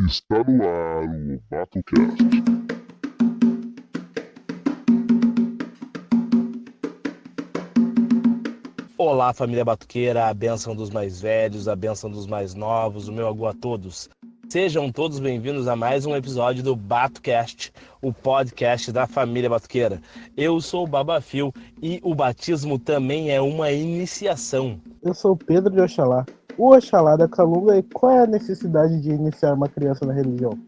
Está no ar o BatoCast. Olá, família batuqueira, a bênção dos mais velhos, a bênção dos mais novos, o meu agu a todos. Sejam todos bem-vindos a mais um episódio do BatoCast, o podcast da família batuqueira. Eu sou o Babafio e o batismo também é uma iniciação. Eu sou o Pedro de Oxalá. O Oxalá da Calunga, e qual é a necessidade de iniciar uma criança na religião?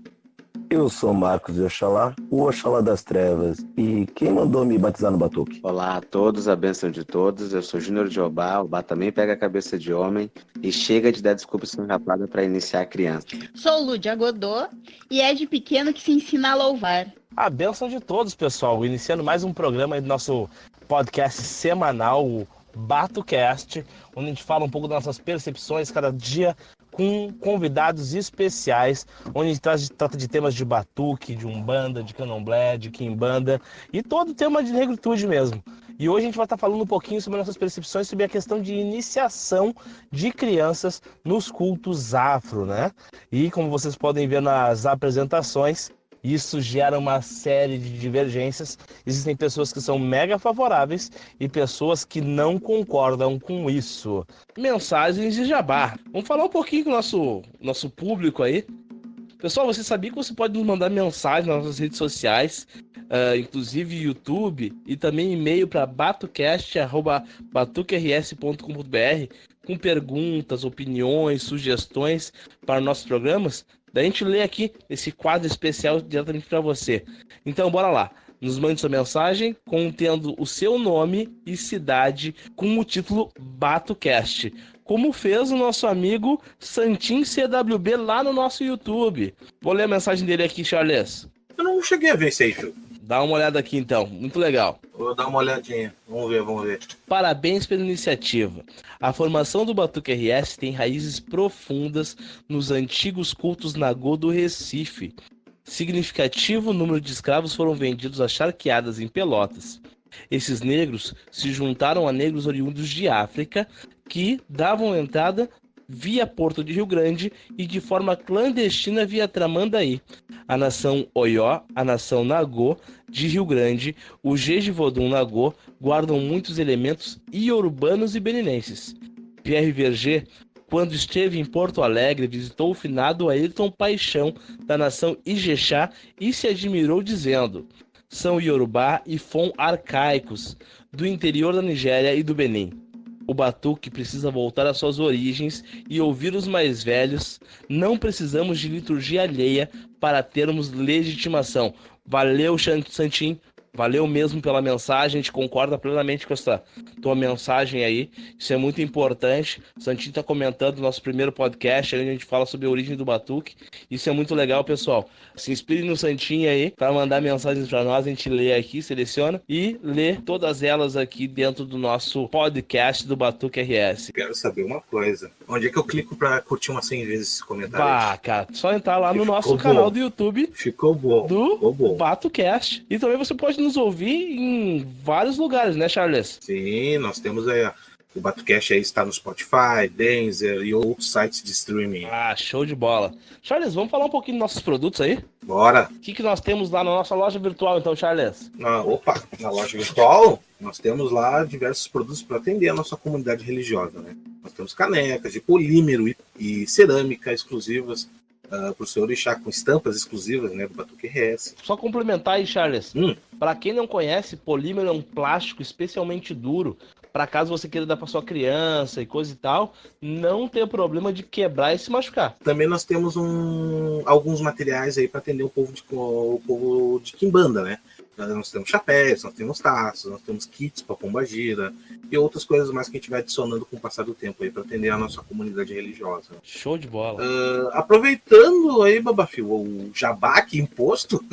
Eu sou Marcos de Oxalá, o Oxalá das Trevas, e quem mandou me batizar no batuque? Olá a todos, a bênção de todos. Eu sou Júnior de Obá, o Obá também pega a cabeça de homem e chega de dar desculpa esfarrapada para iniciar a criança. Sou Lúdia Godô e é de pequeno que se ensina a louvar. A bênção de todos, pessoal, iniciando mais um programa aí do nosso podcast semanal, o BatoCast, onde a gente fala um pouco das nossas percepções cada dia com convidados especiais, onde a gente trata de temas de batuque, de umbanda, de candomblé, de quimbanda e todo tema de negritude mesmo. E hoje a gente vai estar falando um pouquinho sobre nossas percepções sobre a questão de iniciação de crianças nos cultos afro, né? E como vocês podem ver nas apresentações, isso gera uma série de divergências. Existem pessoas que são mega favoráveis e pessoas que não concordam com isso. Mensagens de jabá. Vamos falar um pouquinho com o nosso público aí. Pessoal, você sabia que você pode nos mandar mensagem nas nossas redes sociais, inclusive YouTube, e também e-mail para batocast@batuquers.com.br com perguntas, opiniões, sugestões para nossos programas? Daí a gente lê aqui esse quadro especial diretamente para você. Então, bora lá. Nos mande sua mensagem contendo o seu nome e cidade com o título BatoCast, como fez o nosso amigo Santin CWB lá no nosso YouTube. Vou ler a mensagem dele aqui, Charles. Eu não cheguei a ver isso aí, Ju. Dá uma olhada aqui então, muito legal. Vou dar uma olhadinha. Vamos ver. Parabéns pela iniciativa. A formação do Batuque RS tem raízes profundas nos antigos cultos Nagô do Recife. Significativo número de escravos foram vendidos a charqueadas em Pelotas. Esses negros se juntaram a negros oriundos de África que davam entrada via Porto de Rio Grande e de forma clandestina via Tramandaí. A nação Oió, a nação Nagô de Rio Grande, o Jejivodum Nagô guardam muitos elementos iorubano e beninenses. Pierre Verger, quando esteve em Porto Alegre, visitou o finado Ayrton Paixão da nação Ijexá e se admirou dizendo: são Iorubá e Fon arcaicos do interior da Nigéria e do Benin. O batuque precisa voltar às suas origens e ouvir os mais velhos. Não precisamos de liturgia alheia para termos legitimação. Valeu, Santin. Valeu mesmo pela mensagem. A gente concorda plenamente com essa tua mensagem aí. Isso é muito importante. O Santin está comentando o nosso primeiro podcast, onde a gente fala sobre a origem do batuque. Isso é muito legal, pessoal. Se inspire no Santin aí para mandar mensagens para nós. A gente lê aqui, seleciona e lê todas elas aqui dentro do nosso podcast do Batuque RS. Quero saber uma coisa. Onde é que eu clico pra curtir umas 100 vezes esse comentário? Bah, cara, só entrar lá no Ficou nosso bom. canal do YouTube Ficou bom. Ficou do bom. BatoCast. E também você pode nos ouvir em vários lugares, né, Charles? Sim, nós temos aí o BatoCast aí está no Spotify, Deezer e outros sites de streaming. Ah, show de bola. Charles, vamos falar um pouquinho dos nossos produtos aí? Bora. O que nós temos lá na nossa loja virtual, então, Charles? Na loja virtual, nós temos lá diversos produtos para atender a nossa comunidade religiosa, né? Nós temos canecas de polímero e cerâmica exclusivas para o seu orixá, com estampas exclusivas, né, do Batuque RS. Só complementar aí, Charles. Para quem não conhece, polímero é um plástico especialmente duro. Para caso você queira dar para sua criança e coisa e tal, não ter problema de quebrar e se machucar. Também nós temos alguns materiais aí para atender o povo de Quimbanda, né? Nós temos chapéus, nós temos taços, nós temos kits para pombagira e outras coisas mais que a gente vai adicionando com o passar do tempo aí para atender a nossa comunidade religiosa. Show de bola. Aproveitando aí, Babafio, o jabá aqui imposto,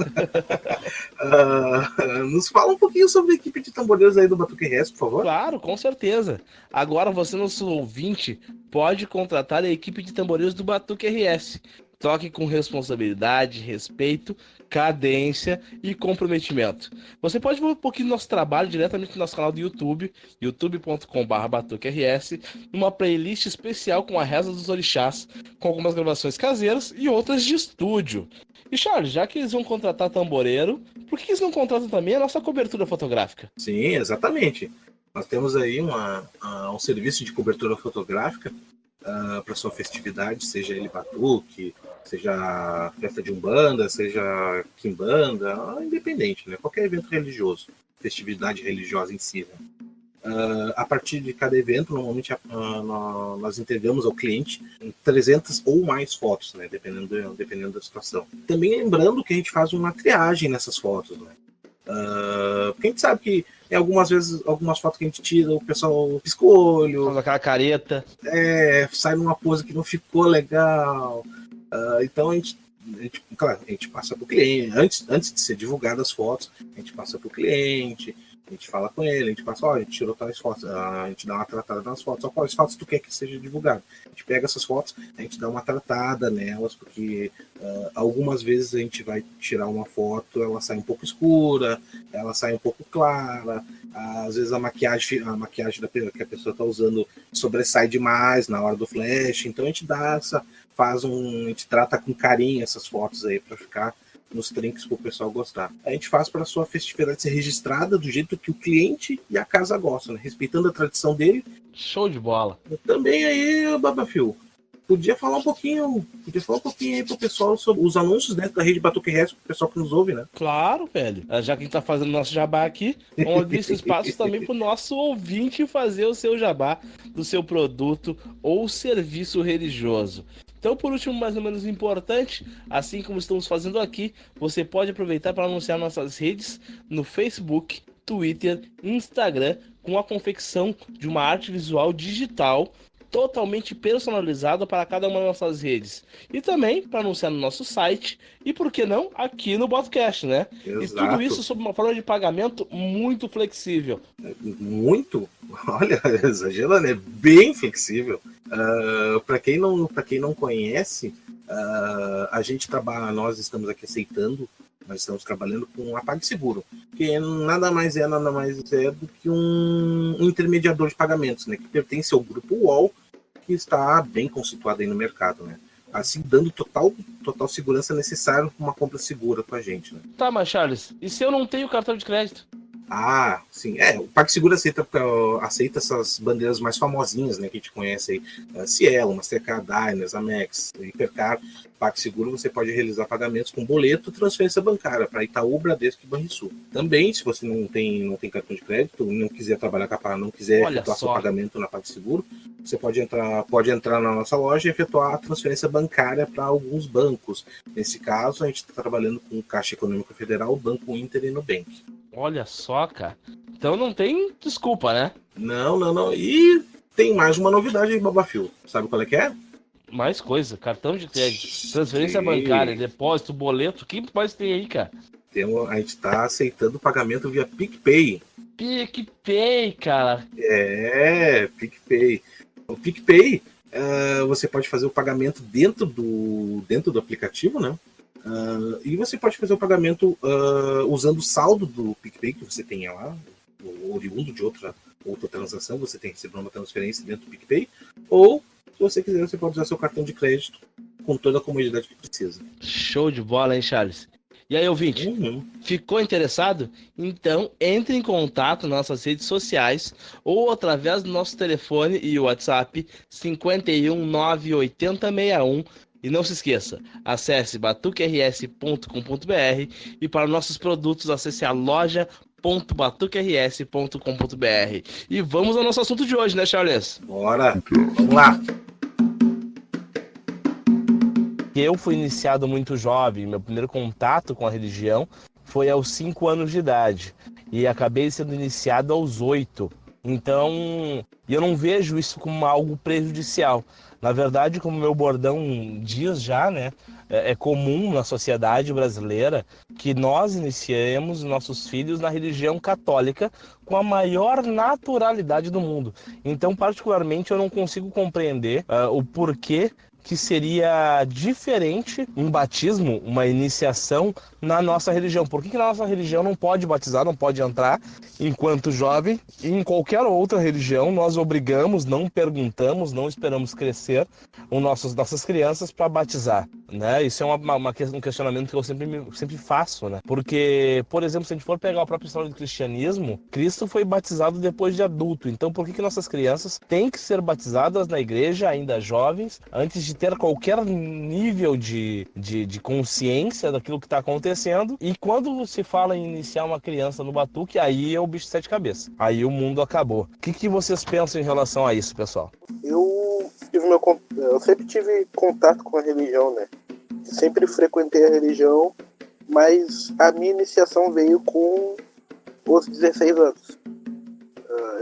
nos fala um pouquinho sobre a equipe de tamboreiros aí do Batuque RS, por favor. Claro, com certeza. Agora você, nosso ouvinte, pode contratar a equipe de tamboreiros do Batuque RS. Toque com responsabilidade, respeito, cadência e comprometimento. Você pode ver um pouquinho do nosso trabalho diretamente no nosso canal do YouTube, youtube.com/batuquers, numa playlist especial com a Reza dos Orixás, com algumas gravações caseiras e outras de estúdio. E Charles, já que eles vão contratar tamboreiro, por que eles não contratam também a nossa cobertura fotográfica? Sim, exatamente. Nós temos aí um serviço de cobertura fotográfica para sua festividade, seja ele batuque, seja festa de umbanda, seja quimbanda, independente, né? Qualquer evento religioso, festividade religiosa em si. Né? A partir de cada evento, normalmente nós entregamos ao cliente 300 ou mais fotos, né? Dependendo da situação. Também lembrando que a gente faz uma triagem nessas fotos, né? Porque a gente sabe que algumas vezes, algumas fotos que a gente tira, o pessoal pisca o olho. Faz aquela careta. Sai numa pose que não ficou legal. Então a gente passa para o cliente. Antes de ser divulgadas as fotos, a gente passa para o cliente, a gente fala com ele, a gente passa, a gente tirou tais fotos, a gente dá uma tratada nas fotos, só quais fotos tu quer que seja divulgado. A gente pega essas fotos, a gente dá uma tratada nelas, porque algumas vezes a gente vai tirar uma foto, ela sai um pouco escura, ela sai um pouco clara, às vezes a maquiagem que a pessoa está usando sobressai demais na hora do flash, então a gente a gente trata com carinho essas fotos aí para ficar nos trinques para o pessoal gostar. A gente faz para a sua festividade ser registrada do jeito que o cliente e a casa gostam, né? Respeitando a tradição dele. Show de bola. Também aí, Babafio, podia falar um pouquinho aí pro pessoal sobre os anúncios dentro da rede Batuque RS, pro pessoal que nos ouve, né? Claro, velho. Já que a gente tá fazendo nosso jabá aqui, vamos abrir esse espaço também pro nosso ouvinte fazer o seu jabá do seu produto ou serviço religioso. Então, por último, mais ou menos importante, assim como estamos fazendo aqui, você pode aproveitar para anunciar nossas redes no Facebook, Twitter, Instagram, com a confecção de uma arte visual digital totalmente personalizada para cada uma das nossas redes. E também para anunciar no nosso site e, por que não, aqui no podcast, né? Exato. E tudo isso sob uma forma de pagamento muito flexível. Muito? Olha, exagerando, é bem flexível. Para quem não conhece, nós estamos aqui aceitando, nós estamos trabalhando com a PagSeguro, que nada mais é do que um intermediador de pagamentos, né, que pertence ao grupo UOL, que está bem constituado aí no mercado, né? Assim, dando total segurança necessária para uma compra segura com a gente, né? Tá, mas Charles, e se eu não tenho cartão de crédito? Ah, sim. O PagSeguro aceita essas bandeiras mais famosinhas, né, que a gente conhece aí. Cielo, Mastercard, Diners, Amex, Hipercar. PagSeguro você pode realizar pagamentos com boleto, transferência bancária para Itaú, Bradesco e Banrisul. Também, se você não tem cartão de crédito, não quiser trabalhar com não quiser efetuar seu pagamento na PagSeguro, você pode entrar na nossa loja e efetuar a transferência bancária para alguns bancos. Nesse caso, a gente está trabalhando com Caixa Econômica Federal, Banco Inter e Nubank. Olha só, cara. Então não tem desculpa, né? Não. E tem mais uma novidade aí, Babafio. Sabe qual é que é? Mais coisa. Cartão de crédito, transferência bancária, depósito, boleto. O que mais tem aí, cara? A gente está aceitando pagamento via PicPay. PicPay, cara. PicPay. O PicPay, você pode fazer o pagamento dentro do aplicativo, né? E você pode fazer o pagamento usando o saldo do PicPay que você tenha lá, oriundo de outra transação, você tem recebido uma transferência dentro do PicPay, ou, se você quiser, você pode usar seu cartão de crédito com toda a comodidade que precisa. Show de bola, hein, Charles? E aí, ouvinte, ficou interessado? Então, entre em contato nas nossas redes sociais ou através do nosso telefone e WhatsApp 51 98061. E não se esqueça, acesse batuquers.com.br e para nossos produtos acesse a loja.batuquers.com.br. E vamos ao nosso assunto de hoje, né, Charles? Bora, vamos lá. Eu fui iniciado muito jovem, meu primeiro contato com a religião foi aos 5 anos de idade e acabei sendo iniciado aos 8. Então, eu não vejo isso como algo prejudicial. Na verdade, como meu bordão diz já, né, é comum na sociedade brasileira que nós iniciemos nossos filhos na religião católica com a maior naturalidade do mundo. Então, particularmente, eu não consigo compreender o porquê que seria diferente um batismo, uma iniciação na nossa religião. Por que na nossa religião não pode batizar, não pode entrar enquanto jovem? E em qualquer outra religião nós obrigamos, não perguntamos, não esperamos crescer nossas crianças para batizar, né? Isso é um questionamento que eu sempre faço, né? Porque, por exemplo, se a gente for pegar a própria história do cristianismo, Cristo foi batizado depois de adulto. Então, por que nossas crianças têm que ser batizadas na igreja, ainda jovens, antes de ter qualquer nível de consciência daquilo que está acontecendo? E quando se fala em iniciar uma criança no batuque, aí é o bicho de sete cabeças. Aí o mundo acabou. O que vocês pensam em relação a isso, pessoal? Eu sempre tive contato com a religião, né? Sempre frequentei a religião, mas a minha iniciação veio com os 16 anos.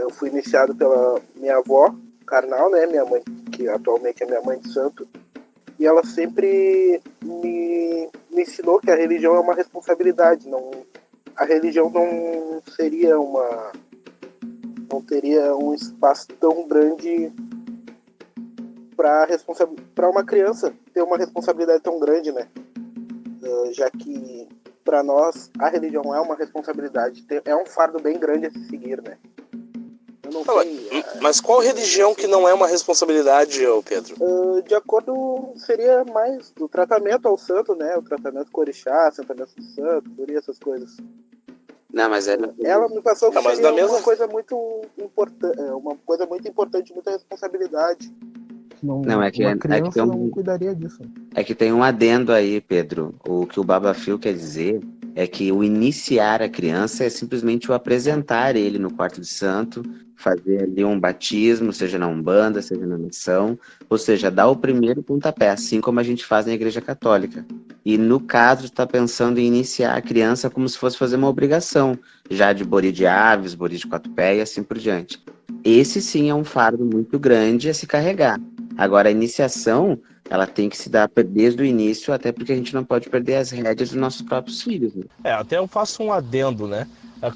Eu fui iniciado pela minha avó carnal, né? Minha mãe, que atualmente é minha mãe de santo. E ela sempre me ensinou que a religião é uma responsabilidade. A religião não teria um espaço tão grande para uma criança ter uma responsabilidade tão grande, né? Já que para nós a religião é uma responsabilidade, é um fardo bem grande a se seguir, né? Eu não sei, mas qual religião que não é uma responsabilidade, Pedro? De acordo, seria mais do tratamento ao santo, né? O tratamento com orixá, tratamento do santo, por essas coisas. Não, mas ela me passou que seria uma coisa muito importante, muita responsabilidade. Não, é que criança não cuidaria disso. É que tem um adendo aí, Pedro. O que o Babafio quer dizer é que o iniciar a criança é simplesmente o apresentar ele no quarto de santo, fazer ali um batismo, seja na Umbanda, seja na missão, ou seja, dar o primeiro pontapé, assim como a gente faz na Igreja Católica. E no caso, está pensando em iniciar a criança como se fosse fazer uma obrigação, já de bori de aves, bori de quatro pés e assim por diante. Esse sim é um fardo muito grande a se carregar. Agora, a iniciação, ela tem que se dar desde o início, até porque a gente não pode perder as rédeas dos nossos próprios filhos. Né? Até eu faço um adendo, né?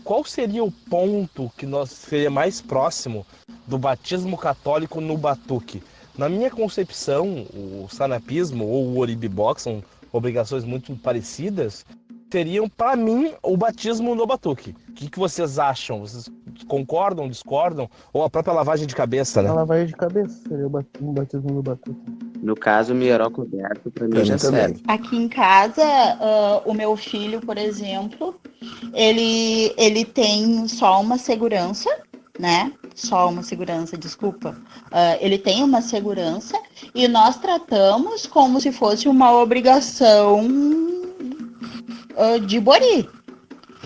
Qual seria o ponto que seria mais próximo do batismo católico no batuque? Na minha concepção, o sanapismo ou o oribibox são obrigações muito parecidas, teriam, para mim, o batismo no batuque. O que vocês acham? Vocês concordam, discordam? Ou a própria lavagem de cabeça, né? A lavagem de cabeça seria um batismo no batuque. No caso, o Mieró coberto, para mim, já serve. Aqui em casa, o meu filho, por exemplo, ele tem só uma segurança, né? Desculpa. Ele tem uma segurança e nós tratamos como se fosse uma obrigação de bori.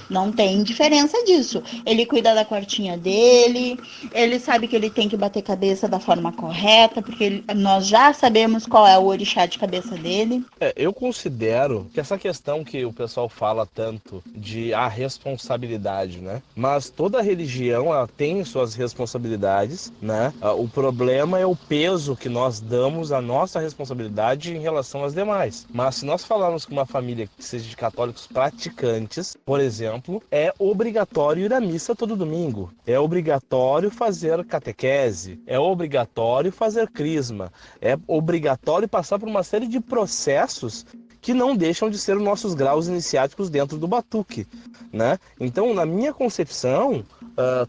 Não tem diferença disso. Ele cuida da quartinha dele, ele sabe que ele tem que bater cabeça da forma correta, porque nós já sabemos qual é o orixá de cabeça dele. Eu considero que essa questão que o pessoal fala tanto de a responsabilidade, né? Mas toda religião, ela tem suas responsabilidades, né? O problema é o peso que nós damos à nossa responsabilidade em relação às demais. Mas se nós falarmos com uma família que seja de católicos praticantes, por exemplo, é obrigatório ir à missa todo domingo, é obrigatório fazer catequese, é obrigatório fazer crisma, é obrigatório passar por uma série de processos que não deixam de ser os nossos graus iniciáticos dentro do batuque, né? Então, na minha concepção,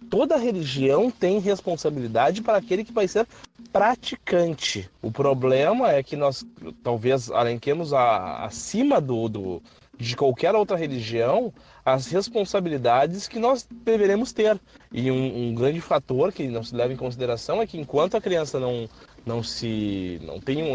toda religião tem responsabilidade para aquele que vai ser praticante. O problema é que nós talvez alenquemos acima de qualquer outra religião as responsabilidades que nós deveremos ter. E um grande fator que não se leva em consideração é que enquanto a criança não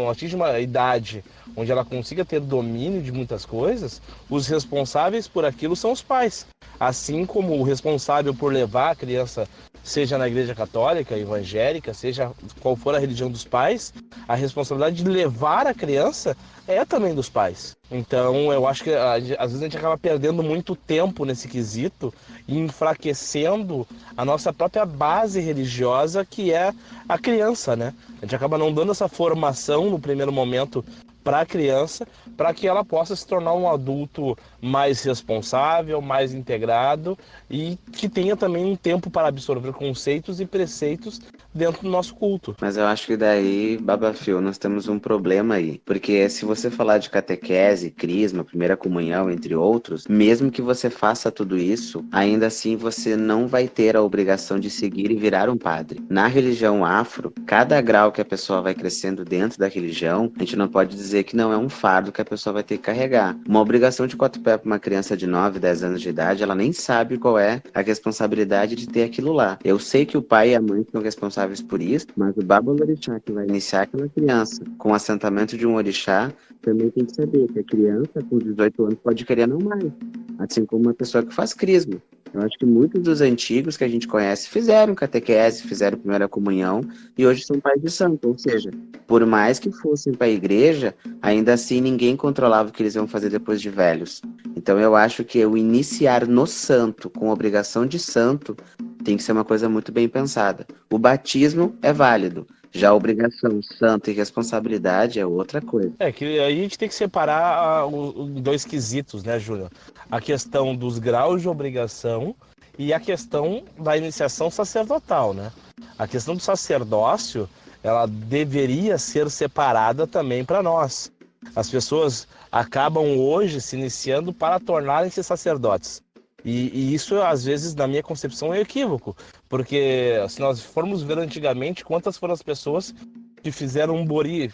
atinge uma idade onde ela consiga ter domínio de muitas coisas, os responsáveis por aquilo são os pais. Assim como o responsável por levar a criança, seja na igreja católica, evangélica, seja qual for a religião dos pais, a responsabilidade de levar a criança é também dos pais. Então eu acho que às vezes a gente acaba perdendo muito tempo nesse quesito e enfraquecendo a nossa própria base religiosa, que é a criança, né? A gente acaba não dando essa formação no primeiro momento para a criança, para que ela possa se tornar um adulto mais responsável, mais integrado e que tenha também um tempo para absorver conceitos e preceitos dentro do nosso culto. Mas eu acho que daí, Babafio, nós temos um problema aí. Porque se você falar de catequese, crisma, primeira comunhão, entre outros, mesmo que você faça tudo isso, ainda assim você não vai ter a obrigação de seguir e virar um padre. Na religião afro, cada grau que a pessoa vai crescendo dentro da religião, a gente não pode dizer que não é um fardo que a pessoa vai ter que carregar. Uma obrigação de 4 pés para uma criança de 9, 10 anos de idade, ela nem sabe qual é a responsabilidade de ter aquilo lá. Eu sei que o pai e a mãe são responsáveis por isso, mas o Baba Orixá que vai iniciar aquela criança com o assentamento de um orixá, também tem que saber que a criança com 18 anos pode querer não mais, assim como uma pessoa que faz crisma. Eu acho que muitos dos antigos que a gente conhece fizeram catequese, fizeram primeira comunhão e hoje são pais de santo. Ou seja, por mais que fossem para a igreja, ainda assim ninguém controlava o que eles iam fazer depois de velhos. Então eu acho que o iniciar no santo, com obrigação de santo, tem que ser uma coisa muito bem pensada. O batismo é válido. Já a obrigação, santo e responsabilidade é outra coisa. É que aí a gente tem que separar os dois quesitos, né, Júnior? A questão dos graus de obrigação e a questão da iniciação sacerdotal, né? A questão do sacerdócio, ela deveria ser separada também para nós. As pessoas acabam hoje se iniciando para tornarem-se sacerdotes. E isso, às vezes, na minha concepção, é equívoco. Porque se nós formos ver antigamente, quantas foram as pessoas que fizeram um bori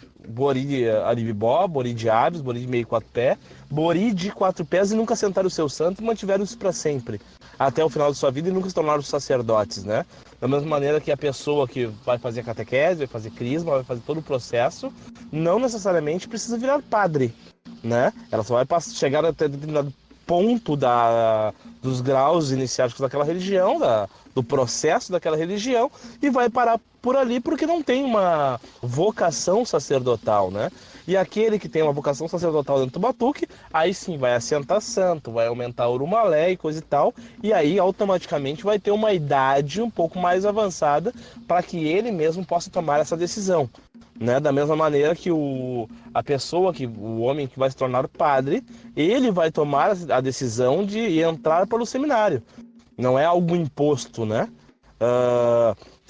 aribibó, bori de aves, bori de meio 4 pés, bori de 4 pés e nunca sentaram o seu santo e mantiveram isso para sempre, até o final da sua vida, e nunca se tornaram sacerdotes, né? Da mesma maneira que a pessoa que vai fazer catequese, vai fazer crisma, vai fazer todo o processo, não necessariamente precisa virar padre, né? Ela só vai chegar até determinado ponto dos graus iniciáticos daquela religião, do processo daquela religião, e vai parar por ali porque não tem uma vocação sacerdotal, né? E aquele que tem uma vocação sacerdotal dentro do batuque, aí sim vai assentar santo, vai aumentar o urumalé e coisa e tal, e aí automaticamente vai ter uma idade um pouco mais avançada para que ele mesmo possa tomar essa decisão. Né? Da mesma maneira que o homem que vai se tornar padre, ele vai tomar a decisão de entrar para o seminário. Não é algo imposto, né?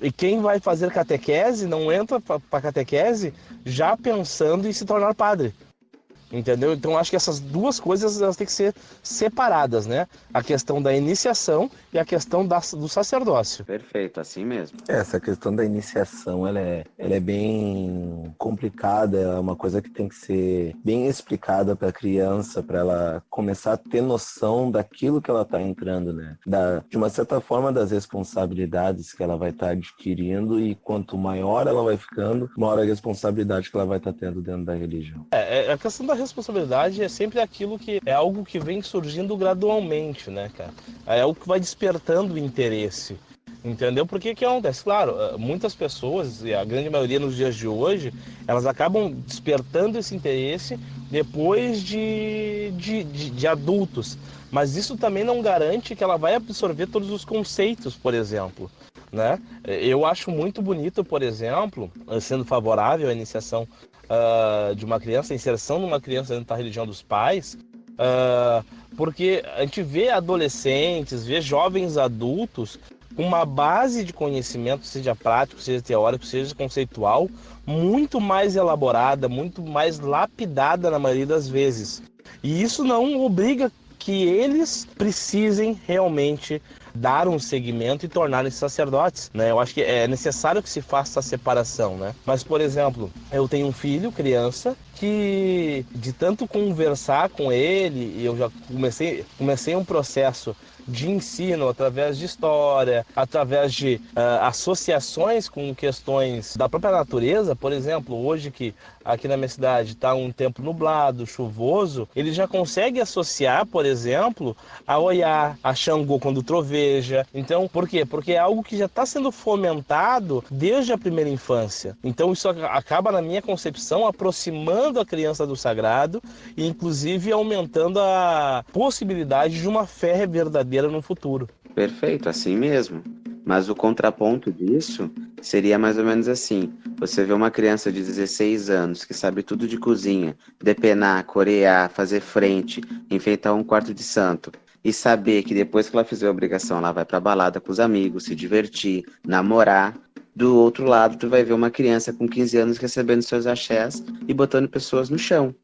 E quem vai fazer catequese não entra para catequese já pensando em se tornar padre. Entendeu? Então acho que essas duas coisas elas têm que ser separadas, né? A questão da iniciação e a questão do sacerdócio. Perfeito, assim mesmo. Essa questão da iniciação, ela é bem complicada, é uma coisa que tem que ser bem explicada para a criança, para ela começar a ter noção daquilo que ela está entrando, né? De uma certa forma, das responsabilidades que ela vai estar adquirindo, e quanto maior ela vai ficando, maior a responsabilidade que ela vai estar tendo dentro da religião. A questão da responsabilidade é sempre aquilo que é algo que vem surgindo gradualmente, né, cara? É algo que vai despertando o interesse, entendeu? Porque que acontece? Claro, muitas pessoas, e a grande maioria nos dias de hoje, elas acabam despertando esse interesse depois de adultos. Mas isso também não garante que ela vai absorver todos os conceitos, por exemplo, né? Eu acho muito bonito, por exemplo, sendo favorável à iniciação de uma criança, a inserção de uma criança dentro da religião dos pais, porque a gente vê adolescentes, vê jovens adultos com uma base de conhecimento, seja prático, seja teórico, seja conceitual, muito mais elaborada, muito mais lapidada na maioria das vezes. E isso não obriga que eles precisem realmente dar um segmento e tornarem-se sacerdotes, né? Eu acho que é necessário que se faça essa separação, né? Mas, por exemplo, eu tenho um filho, criança, que de tanto conversar com ele, eu já comecei um processo de ensino através de história, através de associações com questões da própria natureza. Por exemplo, hoje que aqui na minha cidade está um tempo nublado, chuvoso, ele já consegue associar, por exemplo, a Oiá, a Xangô quando troveja. Então, por quê? Porque é algo que já está sendo fomentado desde a primeira infância. Então, isso acaba, na minha concepção, aproximando a criança do sagrado e, inclusive, aumentando a possibilidade de uma fé verdadeira no futuro. Perfeito, assim mesmo. Mas o contraponto disso seria mais ou menos assim. Você vê uma criança de 16 anos que sabe tudo de cozinha, depenar, corear, fazer frente, enfeitar um quarto de santo, e saber que depois que ela fizer a obrigação, ela vai pra balada com os amigos, se divertir, namorar. do outro lado tu vai ver uma criança com 15 anos recebendo seus axés e botando pessoas no chão.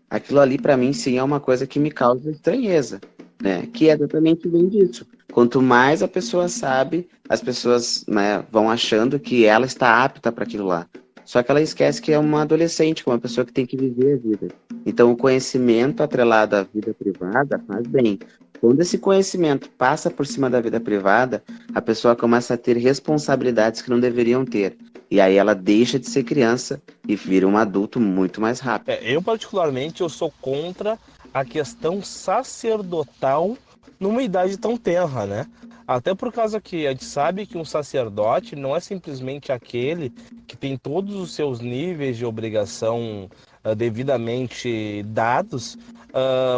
Aquilo ali, para mim, sim, é uma coisa que me causa estranheza, né? Que é exatamente bem disso. Quanto mais a pessoa sabe, as pessoas, né, vão achando que ela está apta para aquilo lá. Só que ela esquece que é uma adolescente, que é uma pessoa que tem que viver a vida. Então, o conhecimento atrelado à vida privada faz bem. Quando esse conhecimento passa por cima da vida privada, a pessoa começa a ter responsabilidades que não deveriam ter. E aí ela deixa de ser criança e vira um adulto muito mais rápido. Eu, particularmente, eu sou contra a questão sacerdotal numa idade tão tenra, né? Até por causa que a gente sabe que um sacerdote não é simplesmente aquele que tem todos os seus níveis de obrigação devidamente dados,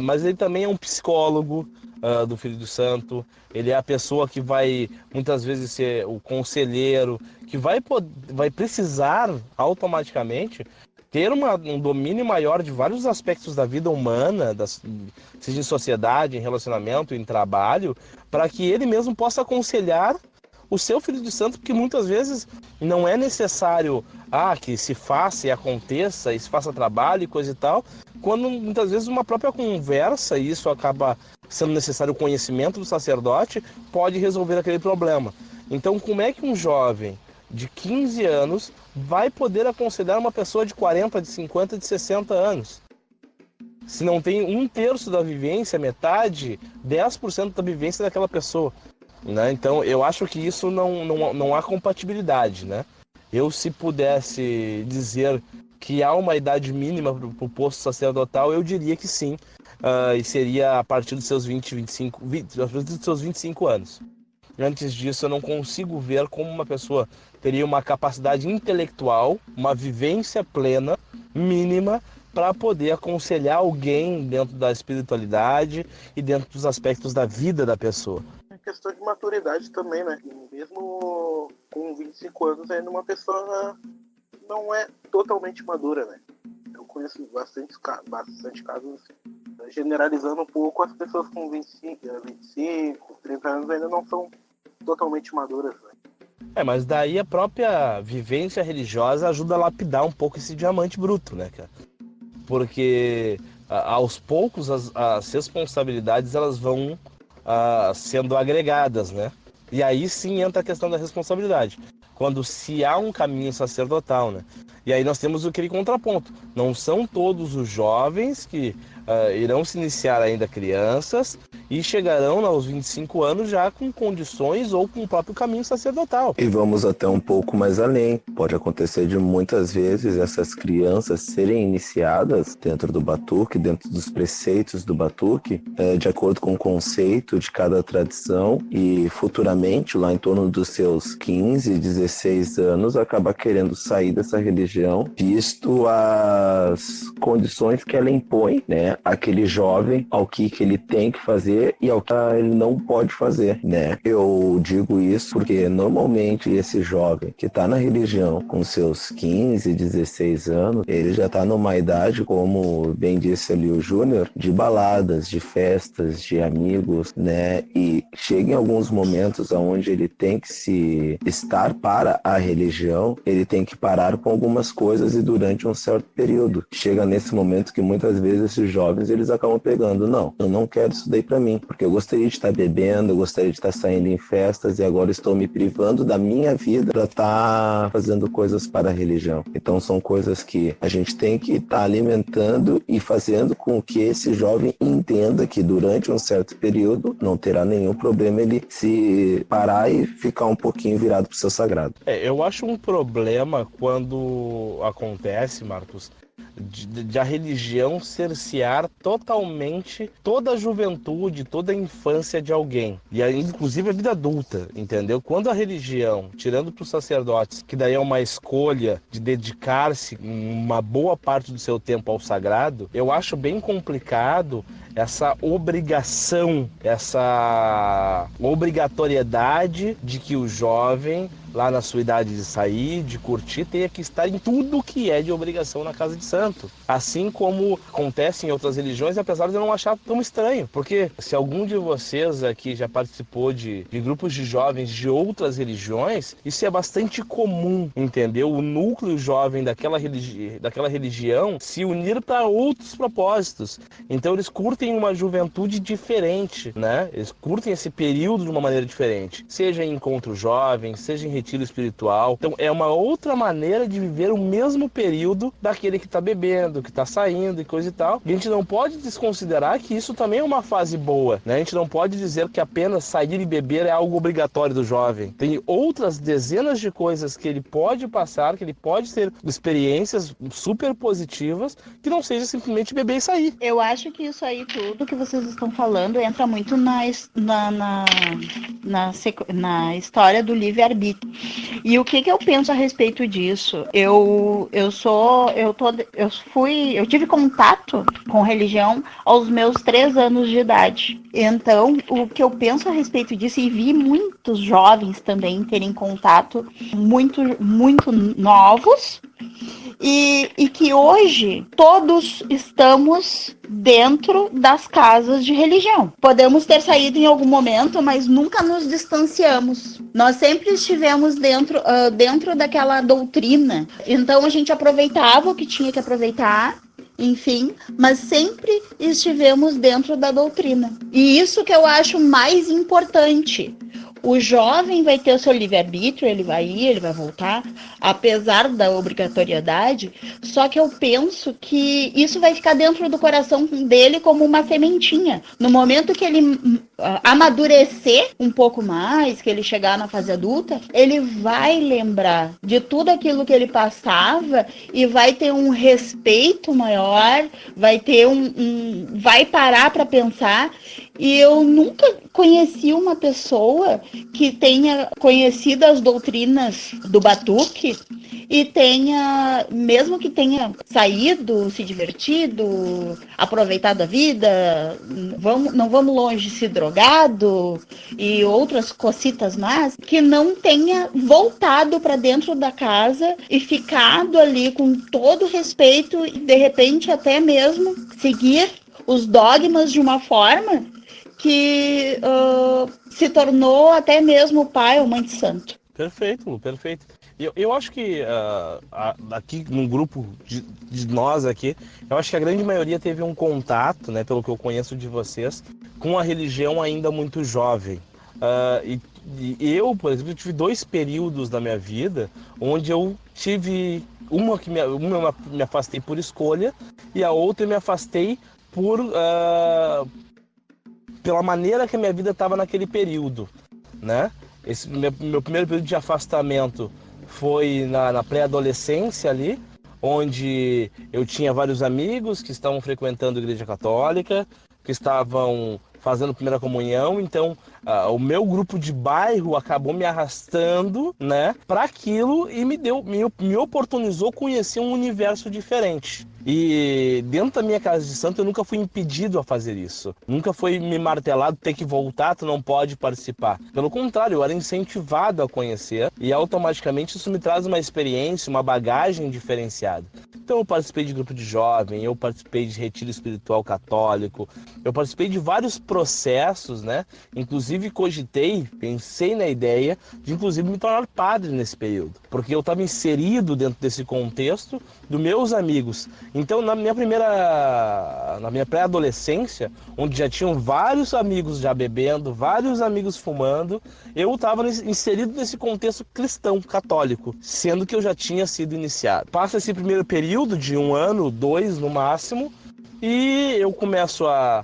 mas ele também é um psicólogo do Filho do Santo, ele é a pessoa que vai muitas vezes ser o conselheiro, que vai precisar automaticamente ter um domínio maior de vários aspectos da vida humana, seja em sociedade, em relacionamento, em trabalho, para que ele mesmo possa aconselhar o seu filho de santo, porque muitas vezes não é necessário que se faça e aconteça, e se faça trabalho e coisa e tal, quando muitas vezes uma própria conversa, e isso acaba sendo necessário o conhecimento do sacerdote, pode resolver aquele problema. Então, como é que um jovem de 15 anos vai poder aconselhar uma pessoa de 40, de 50, de 60 anos? Se não tem 1/3 da vivência, metade, 10% da vivência daquela pessoa, né? Então, eu acho que isso não há compatibilidade, né? Eu, se pudesse dizer que há uma idade mínima para o posto sacerdotal, eu diria que sim, e seria a partir dos seus 25 anos. Antes disso, eu não consigo ver como uma pessoa teria uma capacidade intelectual, uma vivência plena, mínima, para poder aconselhar alguém dentro da espiritualidade e dentro dos aspectos da vida da pessoa. É questão de maturidade também, né? Mesmo com 25 anos, ainda uma pessoa não é totalmente madura, né? Eu conheço bastante casos, generalizando um pouco, as pessoas com 25, 30 anos ainda não são totalmente maduras, né? Mas daí a própria vivência religiosa ajuda a lapidar um pouco esse diamante bruto, né, cara? Porque aos poucos as responsabilidades elas vão sendo agregadas, né? E aí sim entra a questão da responsabilidade, quando se há um caminho sacerdotal, né? E aí nós temos aquele contraponto. Não são todos os jovens que irão se iniciar ainda crianças e chegarão aos 25 anos já com condições ou com o próprio caminho sacerdotal. E vamos até um pouco mais além. Pode acontecer de muitas vezes essas crianças serem iniciadas dentro do batuque, dentro dos preceitos do batuque, de acordo com o conceito de cada tradição, e futuramente, lá em torno dos seus 15, 16 anos, acabar querendo sair dessa religião, visto as condições que ela impõe, né, aquele jovem ao que ele tem que fazer e ao que ele não pode fazer, né? Eu digo isso porque normalmente esse jovem que está na religião com seus 15, 16 anos, ele já está numa idade, como bem disse ali o Júnior, de baladas, de festas, de amigos, né? E chega em alguns momentos onde ele tem que se estar para a religião, ele tem que parar com algumas coisas e durante um certo período. Chega nesse momento que muitas vezes esses jovens, eles acabam pegando, não, eu não quero isso daí para mim, porque eu gostaria de estar bebendo, eu gostaria de estar saindo em festas e agora estou me privando da minha vida para estar fazendo coisas para a religião. Então são coisas que a gente tem que estar alimentando e fazendo com que esse jovem entenda que durante um certo período não terá nenhum problema ele se parar e ficar um pouquinho virado para o seu sagrado. Eu acho um problema quando acontece, Marcos, de a religião cercear totalmente toda a juventude, toda a infância de alguém, e aí, inclusive a vida adulta, entendeu? Quando a religião, tirando para os sacerdotes, que daí é uma escolha de dedicar-se uma boa parte do seu tempo ao sagrado, eu acho bem complicado essa obrigação, essa obrigatoriedade de que o jovem lá na sua idade de sair, de curtir, tenha que estar em tudo que é de obrigação na casa de santo. Assim como acontece em outras religiões, apesar de eu não achar tão estranho. Porque se algum de vocês aqui já participou de grupos de jovens de outras religiões, isso é bastante comum, entendeu? O núcleo jovem daquela religião se unir para outros propósitos. Então eles curtem uma juventude diferente, né? Eles curtem esse período de uma maneira diferente. Seja em encontro jovem, seja em retiro espiritual. Então é uma outra maneira de viver o mesmo período daquele que está bebendo, que está saindo e coisa e tal. E a gente não pode desconsiderar que isso também é uma fase boa, né? A gente não pode dizer que apenas sair e beber é algo obrigatório do jovem. Tem outras dezenas de coisas que ele pode passar, que ele pode ter experiências super positivas, que não seja simplesmente beber e sair. Eu acho que isso aí tudo que vocês estão falando entra muito na história do livre-arbítrio. E o que eu penso a respeito disso? Eu tive contato com religião aos meus 3 anos de idade. Então, o que eu penso a respeito disso, e vi muitos jovens também terem contato muito novos, e que hoje todos estamos dentro das casas de religião. Podemos ter saído em algum momento, mas nunca nos distanciamos. Nós sempre estivemos dentro daquela doutrina. Então a gente aproveitava o que tinha que aproveitar, enfim, mas sempre estivemos dentro da doutrina. E isso que eu acho mais importante. O jovem vai ter o seu livre-arbítrio, ele vai ir, ele vai voltar, apesar da obrigatoriedade, só que eu penso que isso vai ficar dentro do coração dele como uma sementinha. No momento que ele amadurecer um pouco mais, que ele chegar na fase adulta, ele vai lembrar de tudo aquilo que ele passava e vai ter um respeito maior, vai ter vai parar para pensar. E eu nunca conheci uma pessoa que tenha conhecido as doutrinas do Batuque e tenha, mesmo que tenha saído, se divertido, aproveitado a vida, não vamos longe, se drogado e outras cocitas más, que não tenha voltado para dentro da casa e ficado ali com todo respeito e de repente até mesmo seguir os dogmas de uma forma que se tornou até mesmo pai ou mãe de santo. Perfeito, Lu, perfeito. Eu acho que aqui num grupo de nós aqui, eu acho que a grande maioria teve um contato, né, pelo que eu conheço de vocês, com a religião ainda muito jovem. E eu, por exemplo, tive 2 períodos da minha vida onde eu tive uma me afastei por escolha e a outra eu me afastei pela maneira que a minha vida estava naquele período, né? Esse meu primeiro período de afastamento foi na pré-adolescência ali, onde eu tinha vários amigos que estavam frequentando a igreja católica, que estavam fazendo primeira comunhão, então o meu grupo de bairro acabou me arrastando, né, para aquilo e me oportunizou conhecer um universo diferente. E dentro da minha casa de santo eu nunca fui impedido a fazer isso. Nunca foi me martelado, ter que voltar, tu não pode participar. Pelo contrário, eu era incentivado a conhecer e automaticamente isso me traz uma experiência, uma bagagem diferenciada. Então eu participei de grupo de jovem, eu participei de retiro espiritual católico, eu participei de vários processos, né? Inclusive pensei na ideia de inclusive me tornar padre nesse período. Porque eu estava inserido dentro desse contexto dos meus amigos. Então na minha pré-adolescência, onde já tinham vários amigos já bebendo, vários amigos fumando, eu estava inserido nesse contexto cristão, católico, sendo que eu já tinha sido iniciado. Passa esse primeiro período de 1 ano, 2 no máximo, e eu começo a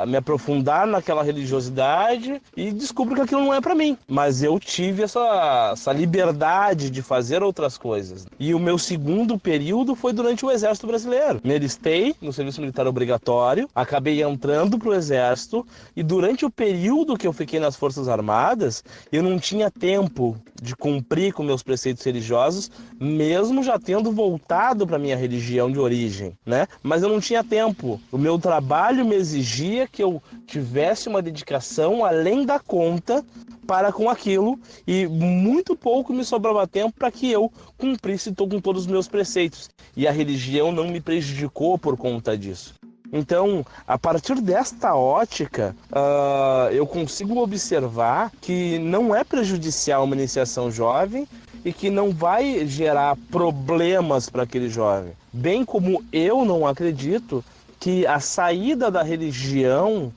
me aprofundar naquela religiosidade e descubro que aquilo não é para mim. Mas eu tive essa liberdade de fazer outras coisas. E o meu segundo período foi durante o Exército Brasileiro. Me alistei no serviço militar obrigatório, acabei entrando pro Exército e durante o período que eu fiquei nas Forças Armadas, eu não tinha tempo de cumprir com meus preceitos religiosos, mesmo já tendo voltado para minha religião de origem, né? Mas eu não tinha tempo. O meu trabalho me exigia exigia que eu tivesse uma dedicação além da conta para com aquilo, e muito pouco me sobrava tempo para que eu cumprisse com todos os meus preceitos. E a religião não me prejudicou por conta disso. Então, a partir desta ótica, eu consigo observar que não é prejudicial uma iniciação jovem e que não vai gerar problemas para aquele jovem. Bem como eu não acredito que a saída da religião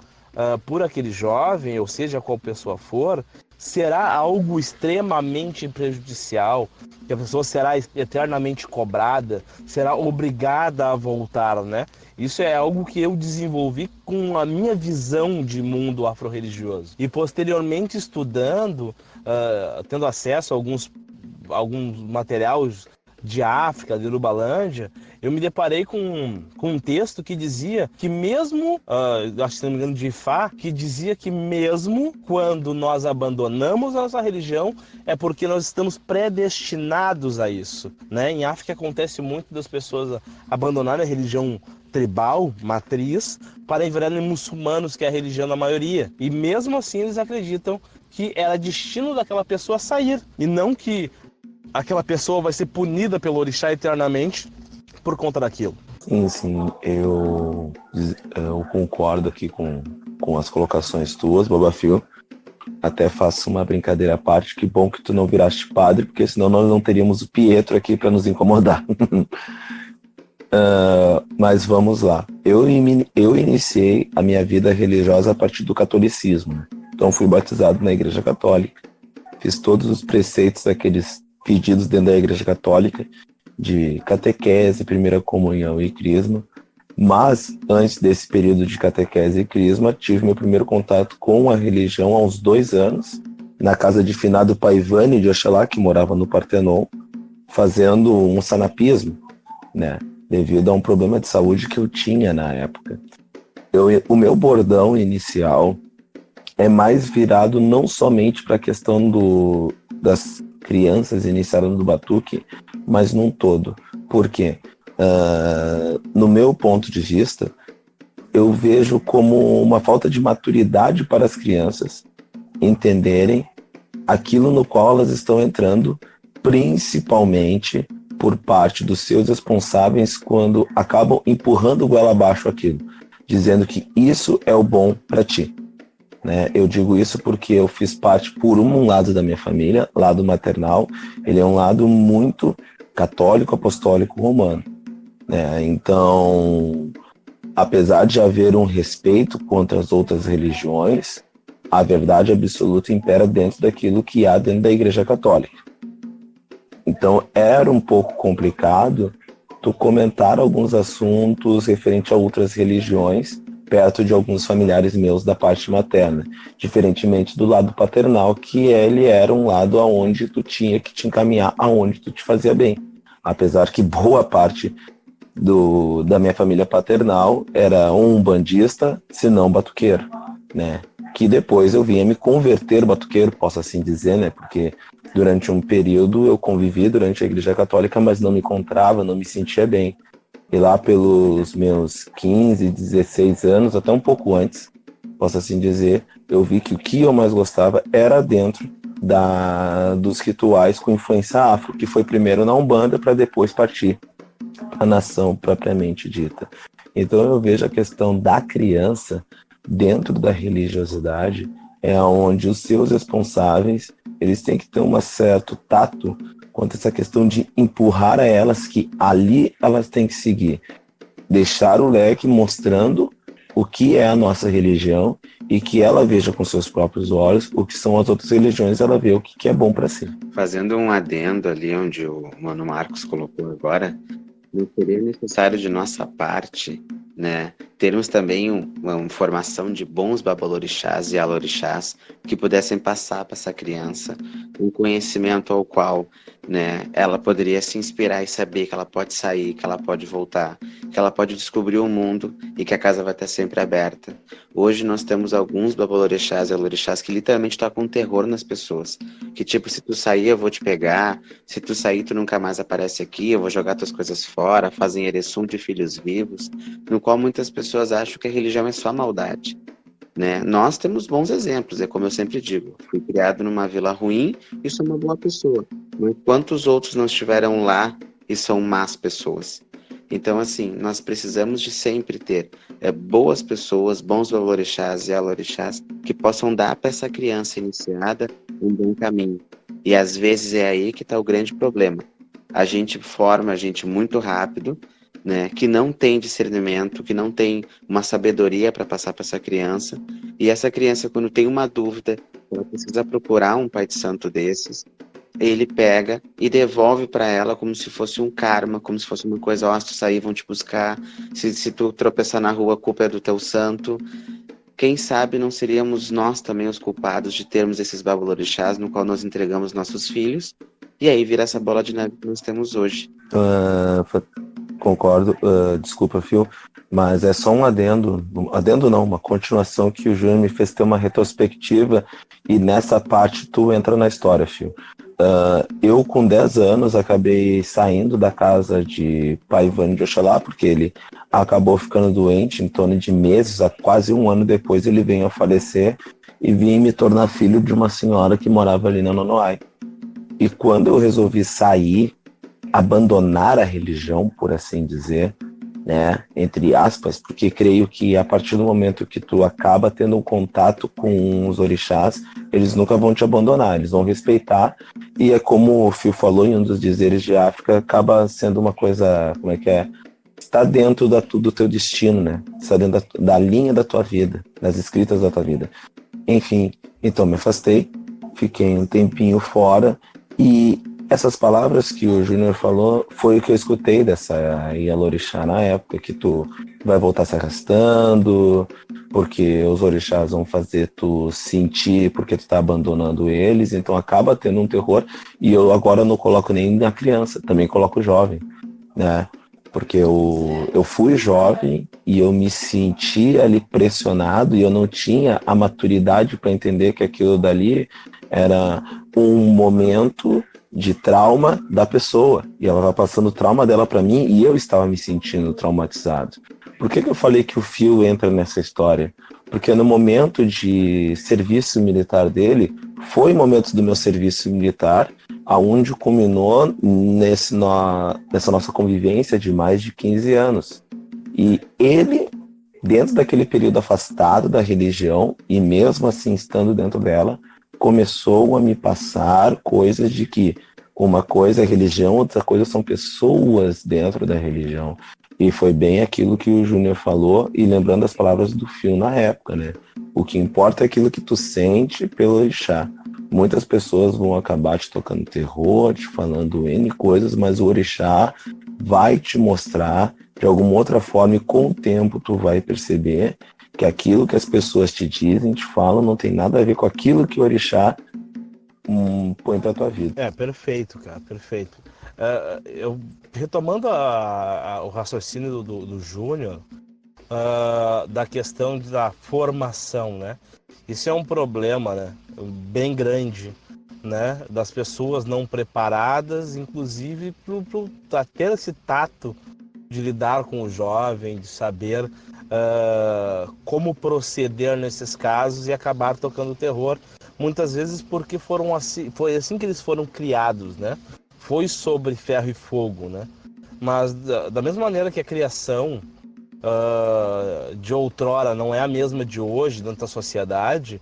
por aquele jovem, ou seja, qual pessoa for, será algo extremamente prejudicial, que a pessoa será eternamente cobrada, será obrigada a voltar, né? Isso é algo que eu desenvolvi com a minha visão de mundo afro-religioso. E posteriormente estudando, tendo acesso a alguns materiais de África, de Urubalândia, eu me deparei com um texto que dizia que mesmo, acho que se não me engano de Ifá, que dizia que mesmo quando nós abandonamos a nossa religião, é porque nós estamos predestinados a isso, né? Em África acontece muito das pessoas abandonarem a religião tribal, matriz, para virarem muçulmanos, que é a religião da maioria. E mesmo assim eles acreditam que era destino daquela pessoa sair, e não que aquela pessoa vai ser punida pelo orixá eternamente por conta daquilo. Sim, eu concordo aqui com as colocações tuas, Babafio. Até faço uma brincadeira à parte, que bom que tu não viraste padre, porque senão nós não teríamos o Pietro aqui para nos incomodar. Mas vamos lá. Eu iniciei a minha vida religiosa a partir do catolicismo. Então fui batizado na Igreja Católica, fiz todos os preceitos daqueles pedidos dentro da Igreja Católica, de catequese, primeira comunhão e crisma. Mas, antes desse período de catequese e crisma, tive meu primeiro contato com a religião aos 2 anos, na casa de finado Paivani de Oxalá, que morava no Partenon, fazendo um sanapismo, né, devido a um problema de saúde que eu tinha na época. O meu bordão inicial é mais virado não somente para a questão das crianças iniciadas no batuque, mas num todo. Por quê? No meu ponto de vista, eu vejo como uma falta de maturidade para as crianças entenderem aquilo no qual elas estão entrando, principalmente por parte dos seus responsáveis, quando acabam empurrando goela abaixo aquilo, dizendo que isso é o bom para ti. Né? Eu digo isso porque eu fiz parte por um lado da minha família, lado maternal, ele é um lado muito católico, apostólico, romano. Né? Então, apesar de haver um respeito contra as outras religiões, a verdade absoluta impera dentro daquilo que há dentro da Igreja Católica. Então, era um pouco complicado tu comentar alguns assuntos referentes a outras religiões perto de alguns familiares meus da parte materna, diferentemente do lado paternal, que ele era um lado aonde tu tinha que te encaminhar aonde tu te fazia bem. Apesar que boa parte da minha família paternal era um umbandista, se não batuqueiro, né? Que depois eu vinha me converter batuqueiro, posso assim dizer, né? Porque durante um período eu convivi durante a Igreja Católica, mas não me encontrava, não me sentia bem. E lá pelos meus 15, 16 anos, até um pouco antes, posso assim dizer, eu vi que o que eu mais gostava era dentro dos rituais com influência afro, que foi primeiro na Umbanda para depois partir a nação propriamente dita. Então eu vejo a questão da criança dentro da religiosidade é onde os seus responsáveis eles têm que ter um certo tato quanto a essa questão de empurrar a elas que ali elas têm que seguir. Deixar o leque mostrando o que é a nossa religião e que ela veja com seus próprios olhos o que são as outras religiões, ela vê o que é bom para si. Fazendo um adendo ali onde o Mano Marcos colocou agora, não seria necessário de nossa parte, né, termos também uma formação de bons babalorixás e alorixás que pudessem passar para essa criança um conhecimento ao qual, né, ela poderia se inspirar e saber que ela pode sair, que ela pode voltar, que ela pode descobrir o mundo e que a casa vai estar sempre aberta. Hoje nós temos alguns babalorixás e alorixás que literalmente tocam terror nas pessoas. Que tipo, se tu sair eu vou te pegar, se tu sair tu nunca mais aparece aqui, eu vou jogar tuas coisas fora, fazem ereção de filhos vivos, no qual muitas pessoas acham que a religião é só maldade. Né? Nós temos bons exemplos, é como eu sempre digo, fui criado numa vila ruim e sou uma boa pessoa, mas quantos outros não estiveram lá e são más pessoas? Então, assim, nós precisamos de sempre ter boas pessoas, bons valorixás e alorixás que possam dar para essa criança iniciada um bom caminho. E às vezes é aí que está o grande problema. A gente forma a gente muito rápido, né, que não tem discernimento, que não tem uma sabedoria para passar para essa criança, e essa criança, quando tem uma dúvida, ela precisa procurar um pai de santo desses, ele pega e devolve para ela como se fosse um karma, como se fosse uma coisa, ó, se tu sair vão te buscar, se tu tropeçar na rua, a culpa é do teu santo. Quem sabe não seríamos nós também os culpados de termos esses babalorixás no qual nós entregamos nossos filhos, e aí vira essa bola de neve que nós temos hoje. Concordo, desculpa, Phil, mas é só um adendo não, uma continuação que o Júnior me fez ter uma retrospectiva e nessa parte tu entra na história, Phil. Eu com 10 anos acabei saindo da casa de pai Ivânio de Oxalá, porque ele acabou ficando doente em torno de meses, quase um ano depois ele veio a falecer e vim me tornar filho de uma senhora que morava ali na Nonoai. E quando eu resolvi sair, abandonar a religião, por assim dizer, né, entre aspas, porque creio que a partir do momento que tu acaba tendo um contato com os orixás, eles nunca vão te abandonar, eles vão respeitar, e é como o Phil falou em um dos dizeres de África, acaba sendo uma coisa, como é que é? Está dentro do teu destino, né? Está dentro da linha da tua vida, das escritas da tua vida. Enfim, então me afastei, fiquei um tempinho fora, e essas palavras que o Júnior falou foi o que eu escutei dessa Ialorixá na época, que tu vai voltar se arrastando, porque os orixás vão fazer tu sentir porque tu tá abandonando eles, então acaba tendo um terror, e eu agora não coloco nem na criança, também coloco jovem, né? Porque eu fui jovem e eu me senti ali pressionado e eu não tinha a maturidade para entender que aquilo dali era um momento de trauma da pessoa, e ela vai passando o trauma dela para mim e eu estava me sentindo traumatizado. Por que eu falei que o Phil entra nessa história? Porque no momento de serviço militar dele, foi o momento do meu serviço militar, aonde culminou nessa nossa convivência de mais de 15 anos. E ele, dentro daquele período afastado da religião, e mesmo assim estando dentro dela, começou a me passar coisas de que uma coisa é religião, outra coisa são pessoas dentro da religião. E foi bem aquilo que o Júnior falou, e lembrando as palavras do Phil na época, né? O que importa é aquilo que tu sente pelo orixá. Muitas pessoas vão acabar te tocando terror, te falando N coisas, mas o orixá vai te mostrar de alguma outra forma, e com o tempo tu vai perceber que aquilo que as pessoas te dizem, te falam, não tem nada a ver com aquilo que o orixá põe pra tua vida. Perfeito, cara, perfeito. Eu retomando o raciocínio do Júnior, da questão da formação, né? Isso é um problema, né, bem grande, né, das pessoas não preparadas, inclusive para ter esse tato de lidar com o jovem, de saber como proceder nesses casos e acabar tocando terror, muitas vezes porque foi assim que eles foram criados, né? Foi sobre ferro e fogo, né? Mas da mesma maneira que a criação de outrora não é a mesma de hoje dentro da sociedade,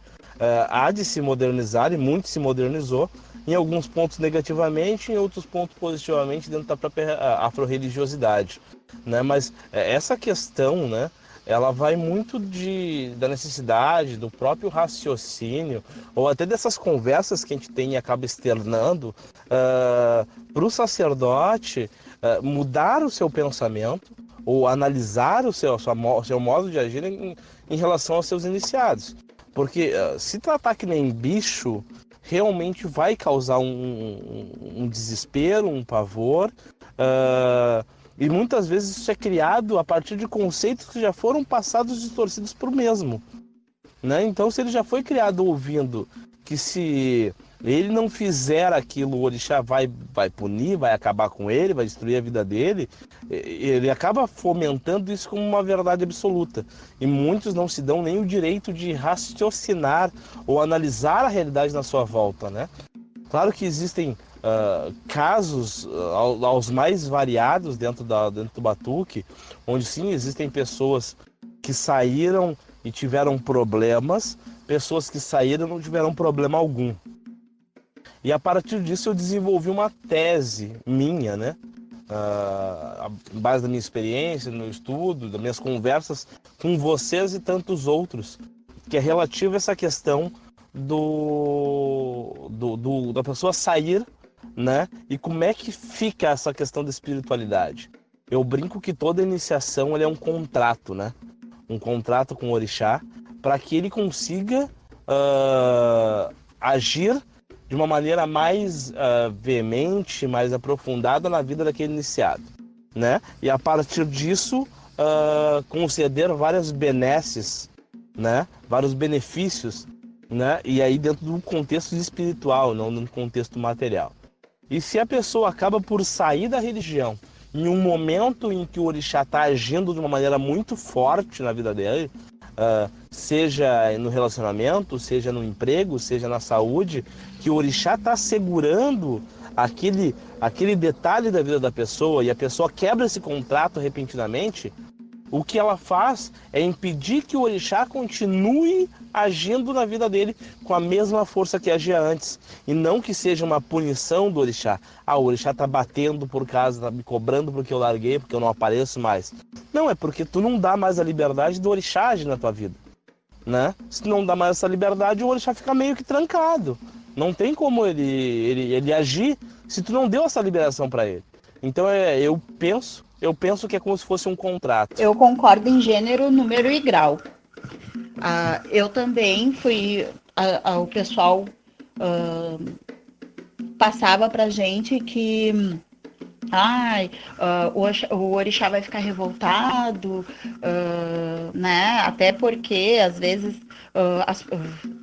há de se modernizar, e muito se modernizou, em alguns pontos negativamente, em outros pontos positivamente dentro da própria afro-religiosidade, né? Mas essa questão, né, ela vai muito da necessidade, do próprio raciocínio, ou até dessas conversas que a gente tem e acaba externando, para o sacerdote mudar o seu pensamento, ou analisar o seu modo de agir em relação aos seus iniciados. Porque se tratar que nem bicho, realmente vai causar um desespero, um pavor, e muitas vezes isso é criado a partir de conceitos que já foram passados e distorcidos por mesmo, né? Então, se ele já foi criado ouvindo que se ele não fizer aquilo, o orixá vai punir, vai acabar com ele, vai destruir a vida dele, ele acaba fomentando isso como uma verdade absoluta. E muitos não se dão nem o direito de raciocinar ou analisar a realidade na sua volta, né? Claro que existem casos aos mais variados dentro do batuque, onde sim existem pessoas que saíram e tiveram problemas, pessoas que saíram e não tiveram problema algum. E a partir disso eu desenvolvi uma tese minha, né? A base da minha experiência, do meu estudo, das minhas conversas com vocês e tantos outros, que é relativa a essa questão da pessoa sair, né? E como é que fica essa questão da espiritualidade. Eu brinco que toda iniciação é um contrato, né? Um contrato com o orixá, para que ele consiga agir de uma maneira mais veemente, mais aprofundada na vida daquele iniciado, né? E a partir disso, conceder várias benesses, né? Vários benefícios, né? E aí dentro do contexto espiritual, não no contexto material. E se a pessoa acaba por sair da religião em um momento em que o orixá está agindo de uma maneira muito forte na vida dele, seja no relacionamento, seja no emprego, seja na saúde, que o orixá está segurando aquele detalhe da vida da pessoa e a pessoa quebra esse contrato repentinamente, o que ela faz é impedir que o orixá continue agindo na vida dele com a mesma força que agia antes. E não que seja uma punição do orixá. O orixá tá batendo por causa, tá me cobrando porque eu larguei, porque eu não apareço mais. Não, é porque tu não dá mais a liberdade do orixá agir na tua vida, né? Se tu não dá mais essa liberdade, o orixá fica meio que trancado. Não tem como ele agir se tu não deu essa liberação para ele. Então eu penso que é como se fosse um contrato. Eu concordo em gênero, número e grau. Eu também fui... o pessoal passava pra gente que... o orixá vai ficar revoltado, né? Até porque, às vezes,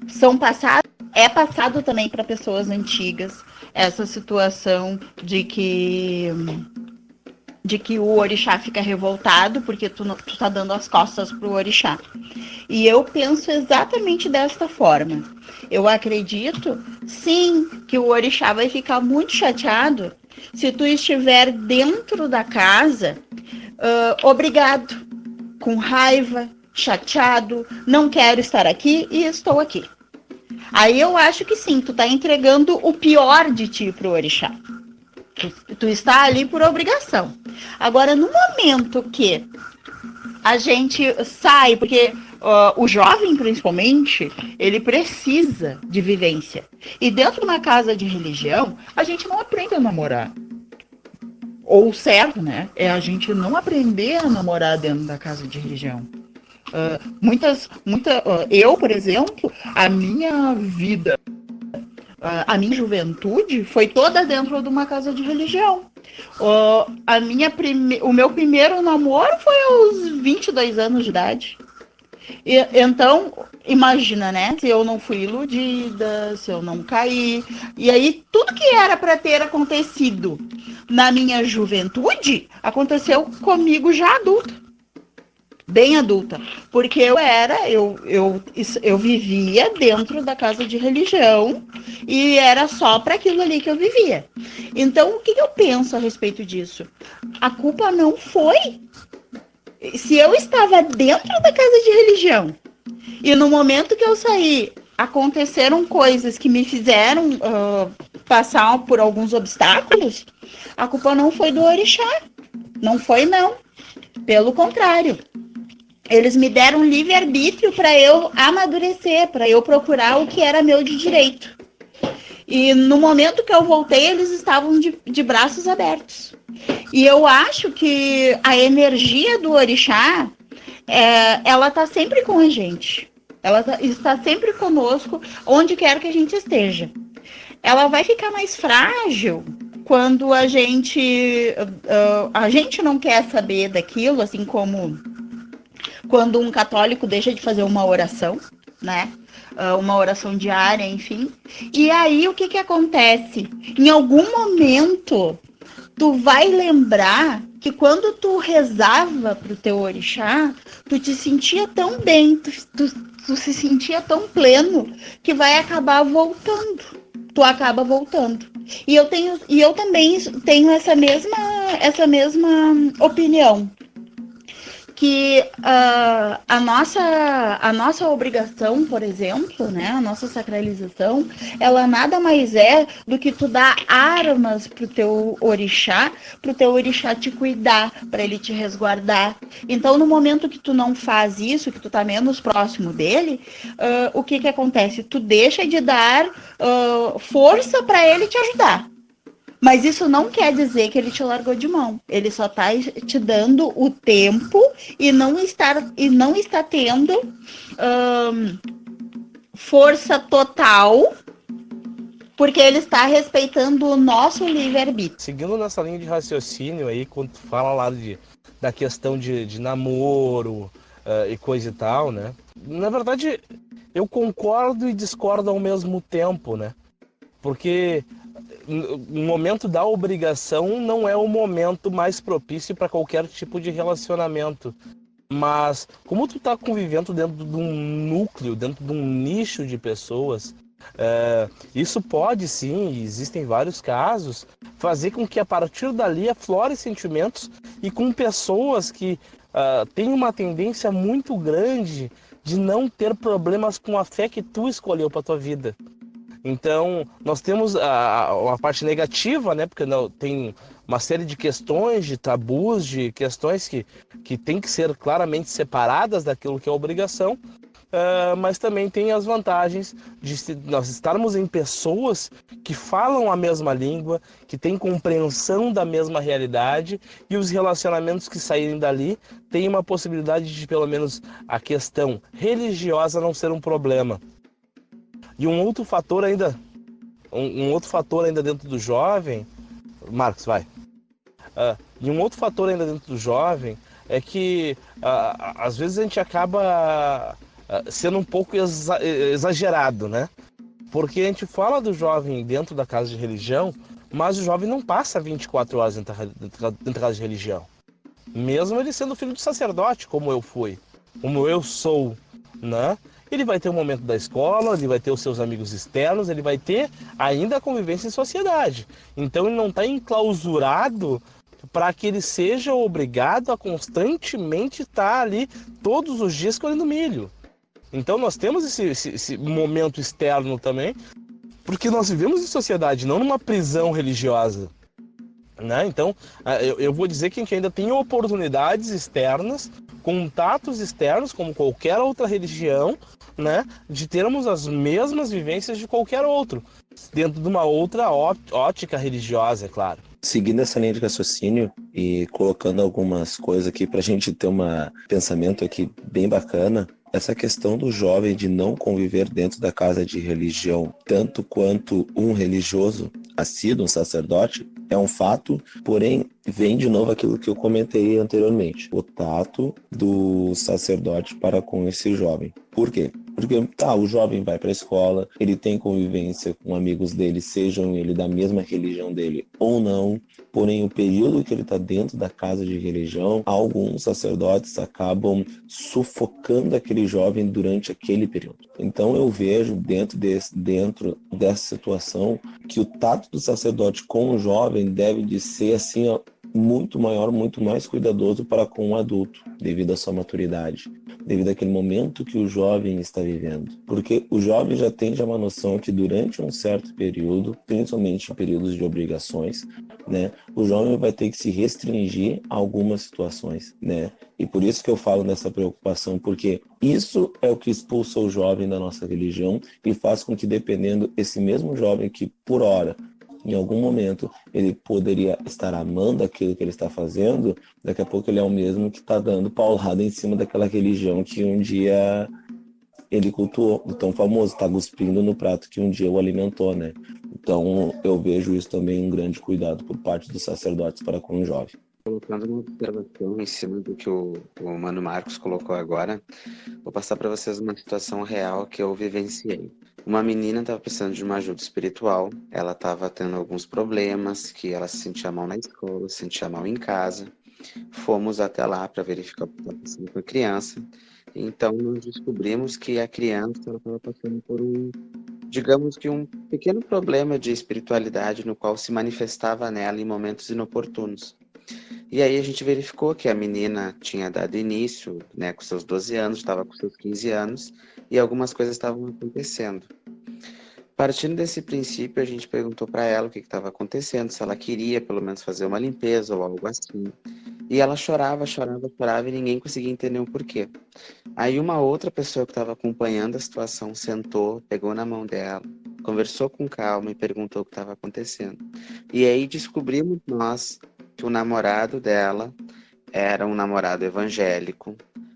são passados... É passado também para pessoas antigas essa situação de que o orixá fica revoltado porque tu tá dando as costas pro orixá. E eu penso exatamente desta forma. Eu acredito, sim, que o orixá vai ficar muito chateado se tu estiver dentro da casa, obrigado, com raiva, chateado, não quero estar aqui e estou aqui. Aí eu acho que sim, tu tá entregando o pior de ti pro orixá. Tu está ali por obrigação. Agora, no momento que a gente sai, porque o jovem, principalmente, ele precisa de vivência. E dentro de uma casa de religião, a gente não aprende a namorar. Ou certo, né? É a gente não aprender a namorar dentro da casa de religião. Eu, por exemplo, a minha vida, a minha juventude foi toda dentro de uma casa de religião. O meu primeiro namoro foi aos 22 anos de idade. Então, imagina, né? Se eu não fui iludida, se eu não caí. E aí, tudo que era para ter acontecido na minha juventude, aconteceu comigo já adulta. Bem adulta, porque eu vivia dentro da casa de religião e era só para aquilo ali que eu vivia. Então, o que eu penso a respeito disso? A culpa não foi. Se eu estava dentro da casa de religião e no momento que eu saí, aconteceram coisas que me fizeram passar por alguns obstáculos, a culpa não foi do orixá. Não foi, não. Pelo contrário. Eles me deram livre-arbítrio para eu amadurecer, para eu procurar o que era meu de direito. E no momento que eu voltei, eles estavam de braços abertos. E eu acho que a energia do orixá, ela está sempre com a gente. Ela está sempre conosco, onde quer que a gente esteja. ela vai ficar mais frágil quando a gente não quer saber daquilo, assim como quando um católico deixa de fazer uma oração, né? Uma oração diária, enfim. E aí, o que que acontece? Em algum momento, tu vai lembrar que quando tu rezava pro teu orixá, tu te sentia tão bem, tu se sentia tão pleno, que vai acabar voltando. Tu acaba voltando. E eu também tenho essa mesma opinião. Que a nossa obrigação, por exemplo, né, a nossa sacralização, ela nada mais é do que tu dar armas pro teu orixá te cuidar, para ele te resguardar. Então, no momento que tu não faz isso, que tu tá menos próximo dele, o que que acontece? Tu deixa de dar força para ele te ajudar. Mas isso não quer dizer que ele te largou de mão. Ele só está te dando o tempo e não está tendo força total, porque ele está respeitando o nosso livre-arbítrio. Seguindo nessa linha de raciocínio aí, quando tu fala lá da questão de namoro e coisa e tal, né? Na verdade, eu concordo e discordo ao mesmo tempo, né? Porque o momento da obrigação não é o momento mais propício para qualquer tipo de relacionamento. Mas como tu tá convivendo dentro de um núcleo, dentro de um nicho de pessoas, isso pode sim, existem vários casos, fazer com que a partir dali aflore sentimentos e com pessoas que têm uma tendência muito grande de não ter problemas com a fé que tu escolheu para tua vida. Então, nós temos a parte negativa, né? Porque tem uma série de questões, de tabus, de questões que tem que ser claramente separadas daquilo que é obrigação, mas também tem as vantagens de nós estarmos em pessoas que falam a mesma língua, que têm compreensão da mesma realidade, e os relacionamentos que saírem dali têm uma possibilidade de, pelo menos, a questão religiosa não ser um problema. E um outro fator ainda dentro do jovem, Marcos, vai. E um outro fator ainda dentro do jovem é que às vezes a gente acaba sendo um pouco exagerado, né? Porque a gente fala do jovem dentro da casa de religião, mas o jovem não passa 24 horas dentro da casa de religião. Mesmo ele sendo filho de sacerdote, como eu fui, como eu sou, né? Ele vai ter um momento da escola, ele vai ter os seus amigos externos, ele vai ter ainda a convivência em sociedade. Então ele não está enclausurado para que ele seja obrigado a constantemente estar ali todos os dias colhendo milho. Então nós temos esse momento externo também, porque nós vivemos em sociedade, não numa prisão religiosa. Né? Então, eu vou dizer que a gente ainda tem oportunidades externas, contatos externos, como qualquer outra religião, né? De termos as mesmas vivências de qualquer outro, dentro de uma outra ótica religiosa, é claro. Seguindo essa linha de raciocínio e colocando algumas coisas aqui para a gente ter um pensamento aqui bem bacana, essa questão do jovem de não conviver dentro da casa de religião, tanto quanto um religioso assíduo, um sacerdote, é um fato, porém vem de novo aquilo que eu comentei anteriormente, o tato do sacerdote para com esse jovem. Por quê? Porque o jovem vai para a escola, ele tem convivência com amigos dele, sejam ele da mesma religião dele ou não, porém o período que ele está dentro da casa de religião, alguns sacerdotes acabam sufocando aquele jovem durante aquele período. Então eu vejo dentro dessa situação que o tato do sacerdote com o jovem deve de ser assim, muito maior, muito mais cuidadoso para com o adulto, devido à sua maturidade, devido àquele momento que o jovem está vivendo. Porque o jovem já tem uma noção que durante um certo período, principalmente em períodos de obrigações, né, o jovem vai ter que se restringir a algumas situações, né? E por isso que eu falo nessa preocupação, porque isso é o que expulsa o jovem da nossa religião e faz com que, dependendo, esse mesmo jovem que, por hora, em algum momento, ele poderia estar amando aquilo que ele está fazendo, daqui a pouco ele é o mesmo que está dando paulada em cima daquela religião que um dia ele cultuou, o tão famoso, está cuspindo no prato que um dia o alimentou, né? Então, eu vejo isso também um grande cuidado por parte dos sacerdotes para com o jovem. Colocando uma observação em cima do que o Mano Marcos colocou agora, vou passar para vocês uma situação real que eu vivenciei. Uma menina estava precisando de uma ajuda espiritual, ela estava tendo alguns problemas, que ela se sentia mal na escola, se sentia mal em casa. Fomos até lá para verificar o que estava passando com a criança. Então, nós descobrimos que a criança estava passando por digamos que um pequeno problema de espiritualidade no qual se manifestava nela em momentos inoportunos. E aí a gente verificou que a menina tinha dado início, né, com seus 12 anos, estava com seus 15 anos, e algumas coisas estavam acontecendo. Partindo desse princípio, a gente perguntou para ela o que estava acontecendo, se ela queria pelo menos fazer uma limpeza ou algo assim. E ela chorava e ninguém conseguia entender o porquê. Aí uma outra pessoa que estava acompanhando a situação sentou, pegou na mão dela, conversou com calma e perguntou o que estava acontecendo. E aí descobrimos nós que o namorado dela era um namorado evangélico,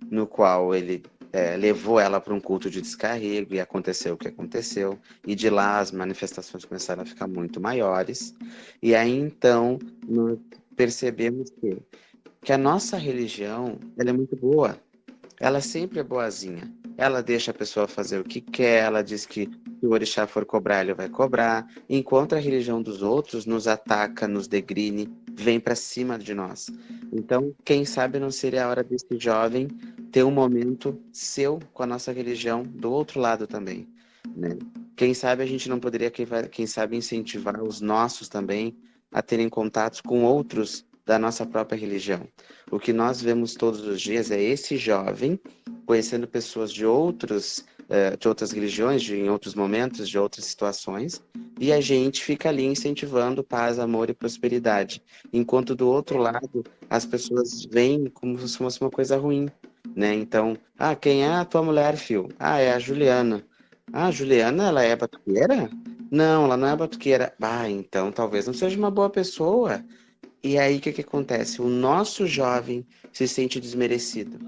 no qual ele levou ela para um culto de descarrego e aconteceu o que aconteceu. E de lá as manifestações começaram a ficar muito maiores. E aí então nós percebemos que a nossa religião ela é muito boa. Ela sempre é boazinha. Ela deixa a pessoa fazer o que quer, ela diz que se o orixá for cobrar, ele vai cobrar, enquanto a religião dos outros nos ataca, nos degrine, vem para cima de nós. Então, quem sabe não seria a hora desse jovem ter um momento seu com a nossa religião do outro lado também, né? Quem sabe a gente não poderia, quem sabe, incentivar os nossos também a terem contatos com outros da nossa própria religião. O que nós vemos todos os dias é esse jovem conhecendo pessoas de outras religiões, em outros momentos, de outras situações, e a gente fica ali incentivando paz, amor e prosperidade, enquanto do outro lado as pessoas veem como se fosse uma coisa ruim, né? Então, quem é a tua mulher, filho? É a Juliana. A Juliana, ela é batuqueira? Não, ela não é batuqueira. Então talvez não seja uma boa pessoa. E aí, o que acontece? O nosso jovem se sente desmerecido.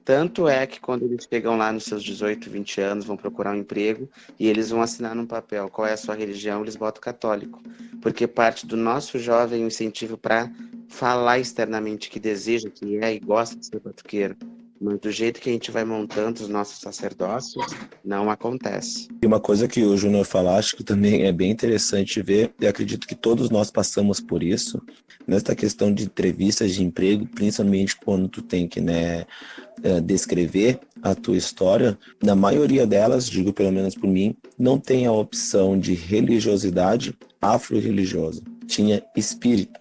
Tanto é que quando eles chegam lá nos seus 18, 20 anos, vão procurar um emprego e eles vão assinar num papel qual é a sua religião, eles botam católico. Porque parte do nosso jovem o incentivo para falar externamente que deseja, que é e gosta de ser batuqueiro. Mas do jeito que a gente vai montando os nossos sacerdócios, não acontece. E uma coisa que o Júnior falou, acho que também é bem interessante ver, e acredito que todos nós passamos por isso, nessa questão de entrevistas de emprego, principalmente quando tu tem que, descrever a tua história, na maioria delas, digo pelo menos por mim, não tem a opção de religiosidade afro-religiosa. Tinha espírita,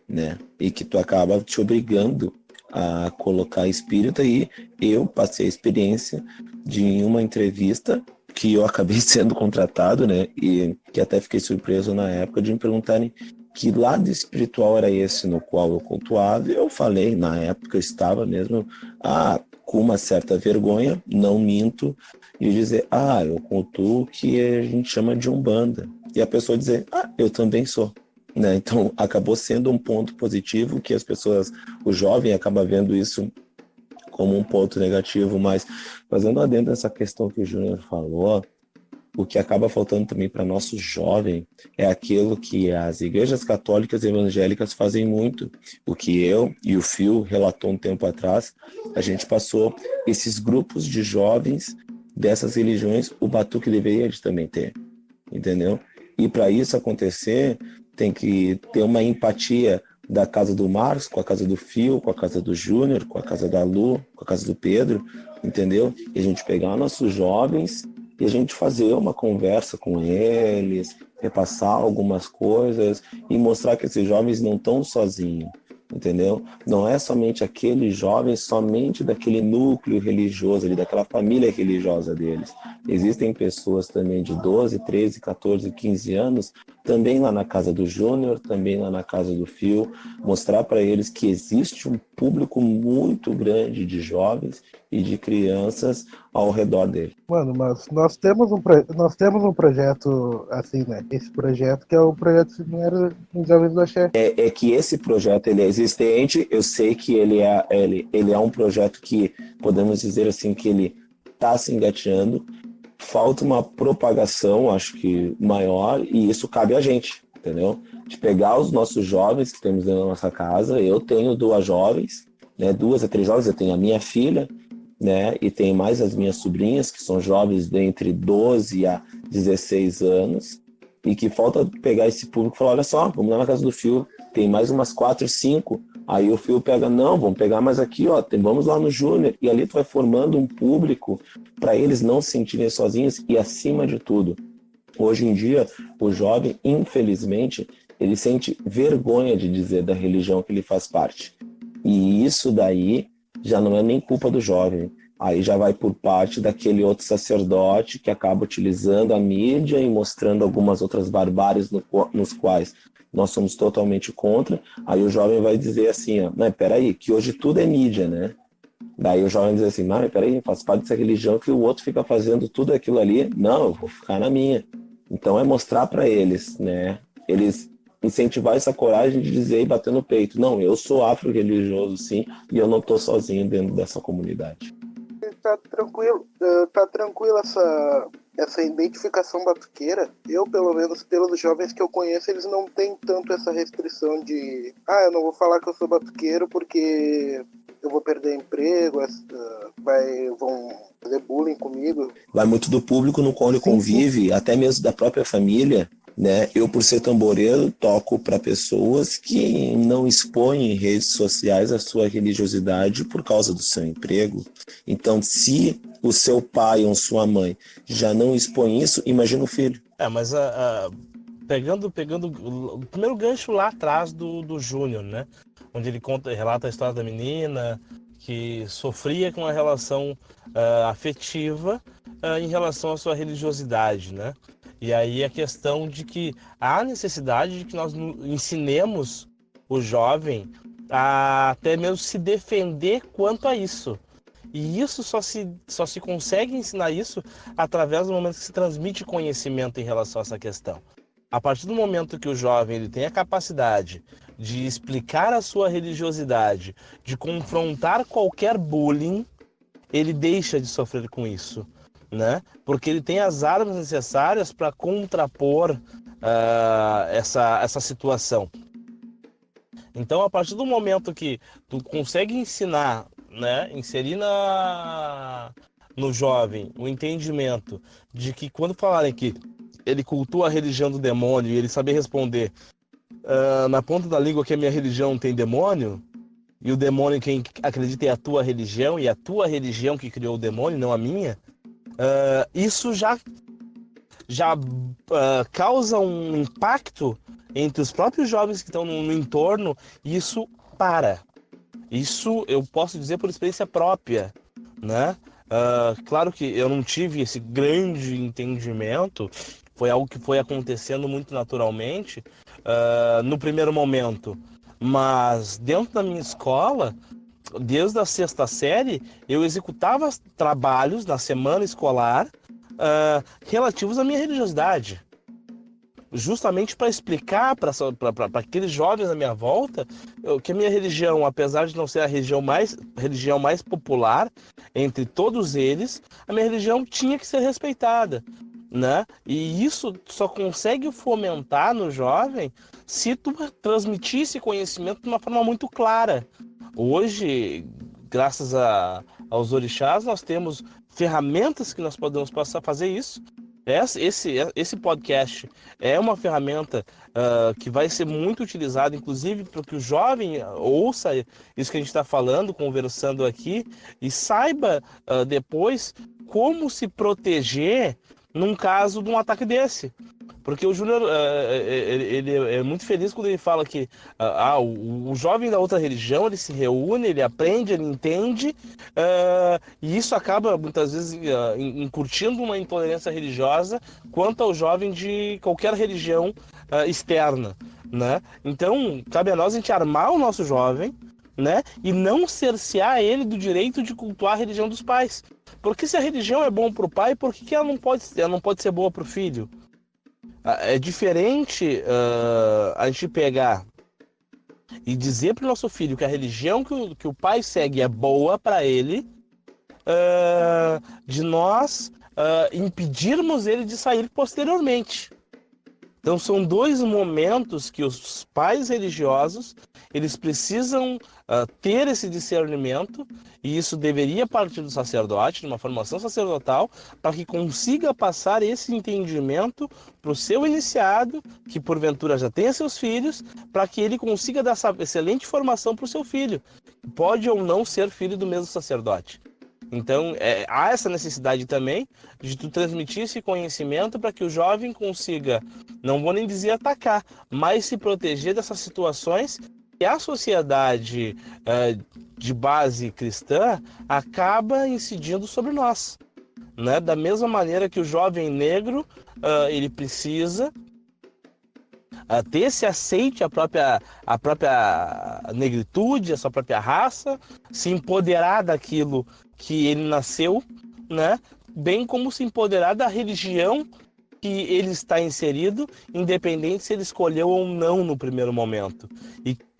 né? E que tu acaba te obrigando a colocar espírita, e eu passei a experiência de uma entrevista que eu acabei sendo contratado, né? E que até fiquei surpreso na época de me perguntarem que lado espiritual era esse no qual eu cultuava. Eu falei, na época eu estava mesmo com uma certa vergonha, não minto, e dizer, eu cultuo o que a gente chama de Umbanda. E a pessoa dizer, eu também sou. Né? Então, acabou sendo um ponto positivo que as pessoas, o jovem acaba vendo isso como um ponto negativo, mas fazendo adendo nessa questão que o Júnior falou, o que acaba faltando também para nosso jovem é aquilo que as igrejas católicas e evangélicas fazem muito. O que eu e o Phil relatou um tempo atrás, a gente passou esses grupos de jovens dessas religiões, o Batuque deveria também ter, entendeu? E para isso acontecer, tem que ter uma empatia da casa do Marcos com a casa do Phil, com a casa do Júnior, com a casa da Lu, com a casa do Pedro, entendeu? E a gente pegar nossos jovens e a gente fazer uma conversa com eles, repassar algumas coisas e mostrar que esses jovens não estão sozinhos, entendeu? Não é somente aquele jovem, somente daquele núcleo religioso ali, daquela família religiosa deles. Existem pessoas também de 12, 13, 14, 15 anos, também lá na casa do Júnior, também lá na casa do Phil, mostrar para eles que existe um público muito grande de jovens e de crianças ao redor dele. Mano, mas nós temos um projeto assim, né? Esse projeto que é o projeto Seminário dos Jovens do Axé. É que esse projeto ele é existente, eu sei que ele é um projeto que, podemos dizer assim, que ele está se engateando. falta uma propagação, acho que maior, e isso cabe a gente, entendeu? De pegar os nossos jovens que temos dentro da nossa casa. Eu tenho 2 jovens, né, 2 a 3 jovens, eu tenho a minha filha, né, e tenho mais as minhas sobrinhas, que são jovens de entre 12 a 16 anos, e que falta pegar esse público e falar, olha só, vamos lá na casa do Fio, tem mais umas 4, 5, aí o Fio pega, não, vamos pegar mais aqui, ó, vamos lá no Júnior, e ali tu vai formando um público para eles não se sentirem sozinhos. E acima de tudo, hoje em dia, o jovem, infelizmente, ele sente vergonha de dizer da religião que ele faz parte. E isso daí já não é nem culpa do jovem. Aí já vai por parte daquele outro sacerdote que acaba utilizando a mídia e mostrando algumas outras barbáries nos quais nós somos totalmente contra. Aí o jovem vai dizer assim, ó, não, peraí, que hoje tudo é mídia, né? Daí o jovem diz assim, não, peraí, faz parte dessa religião que o outro fica fazendo tudo aquilo ali. Não, eu vou ficar na minha. Então é mostrar para eles, né? Eles incentivar essa coragem de dizer e bater no peito, não, eu sou afro-religioso, sim, e eu não estou sozinho dentro dessa comunidade. Tá tranquilo essa identificação batuqueira. Eu, pelo menos pelos jovens que eu conheço, eles não têm tanto essa restrição de eu não vou falar que eu sou batuqueiro porque eu vou perder emprego, vão fazer bullying comigo. Vai muito do público no qual ele convive, até mesmo da própria família, né? Eu, por ser tamboreiro, toco para pessoas que não expõem em redes sociais a sua religiosidade por causa do seu emprego. Então, se o seu pai ou sua mãe já não expõe isso, imagina o filho. Mas pegando o primeiro gancho lá atrás do Júnior, né? Onde ele relata a história da menina que sofria com a relação afetiva em relação à sua religiosidade, né? E aí a questão de que há necessidade de que nós ensinemos o jovem a até mesmo se defender quanto a isso. E isso só se consegue ensinar isso através do momento que se transmite conhecimento em relação a essa questão. A partir do momento que o jovem ele tem a capacidade de explicar a sua religiosidade, de confrontar qualquer bullying, ele deixa de sofrer com isso, né? Porque ele tem as armas necessárias para contrapor essa situação. Então, a partir do momento que tu consegue ensinar, né, inserir no jovem o entendimento de que quando falarem que ele cultua a religião do demônio e ele saber responder na ponta da língua que a minha religião tem demônio, e o demônio quem acredita é a tua religião, e a tua religião que criou o demônio, não a minha, isso já causa um impacto entre os próprios jovens que estão no entorno, e isso para. Isso eu posso dizer por experiência própria, né? Claro que eu não tive esse grande entendimento, foi algo que foi acontecendo muito naturalmente no primeiro momento, mas dentro da minha escola, desde a 6ª série, eu executava trabalhos na semana escolar relativos à minha religiosidade, justamente para explicar para aqueles jovens à minha volta que a minha religião, apesar de não ser a religião mais popular entre todos eles, a minha religião tinha que ser respeitada, né? E isso só consegue fomentar no jovem se tu transmitir esse conhecimento de uma forma muito clara. Hoje, graças aos orixás, nós temos ferramentas que nós podemos passar a fazer isso. Esse podcast é uma ferramenta que vai ser muito utilizada, inclusive para que o jovem ouça isso que a gente está falando, conversando aqui, e saiba depois como se proteger num caso de um ataque desse. Porque o Júnior ele é muito feliz quando ele fala que o jovem da outra religião, ele se reúne, ele aprende, ele entende, e isso acaba muitas vezes incutindo uma intolerância religiosa quanto ao jovem de qualquer religião externa, né? Então, cabe a nós a gente armar o nosso jovem, né? E não cercear ele do direito de cultuar a religião dos pais. Porque se a religião é bom para o pai, por que ela não pode ser boa para o filho? É diferente a gente pegar e dizer para o nosso filho que a religião que o pai segue é boa para ele, de nós impedirmos ele de sair posteriormente. Então são dois momentos que os pais religiosos eles precisam ter esse discernimento, e isso deveria partir do sacerdote, de uma formação sacerdotal, para que consiga passar esse entendimento para o seu iniciado, que porventura já tenha seus filhos, para que ele consiga dar essa excelente formação para o seu filho, pode ou não ser filho do mesmo sacerdote. Então, há essa necessidade também de tu transmitir esse conhecimento para que o jovem consiga, não vou nem dizer atacar, mas se proteger dessas situações que a sociedade de base cristã acaba incidindo sobre nós, né? Da mesma maneira que o jovem negro, ele precisa ter esse aceite à própria negritude, a sua própria raça, se empoderar daquilo que ele nasceu, né? Bem como se empoderar da religião que ele está inserido, independente se ele escolheu ou não no primeiro momento.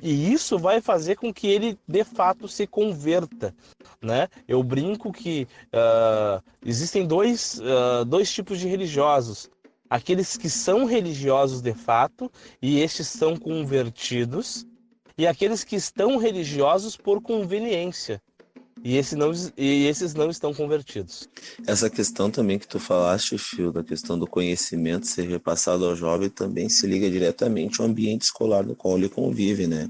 E isso vai fazer com que ele, de fato, se converta, né? Eu brinco que existem dois tipos de religiosos. Aqueles que são religiosos de fato, e estes são convertidos, e aqueles que estão religiosos por conveniência, e esses não estão convertidos. Essa questão também que tu falaste, Fio, da questão do conhecimento ser repassado ao jovem, também se liga diretamente ao ambiente escolar no qual ele convive, né?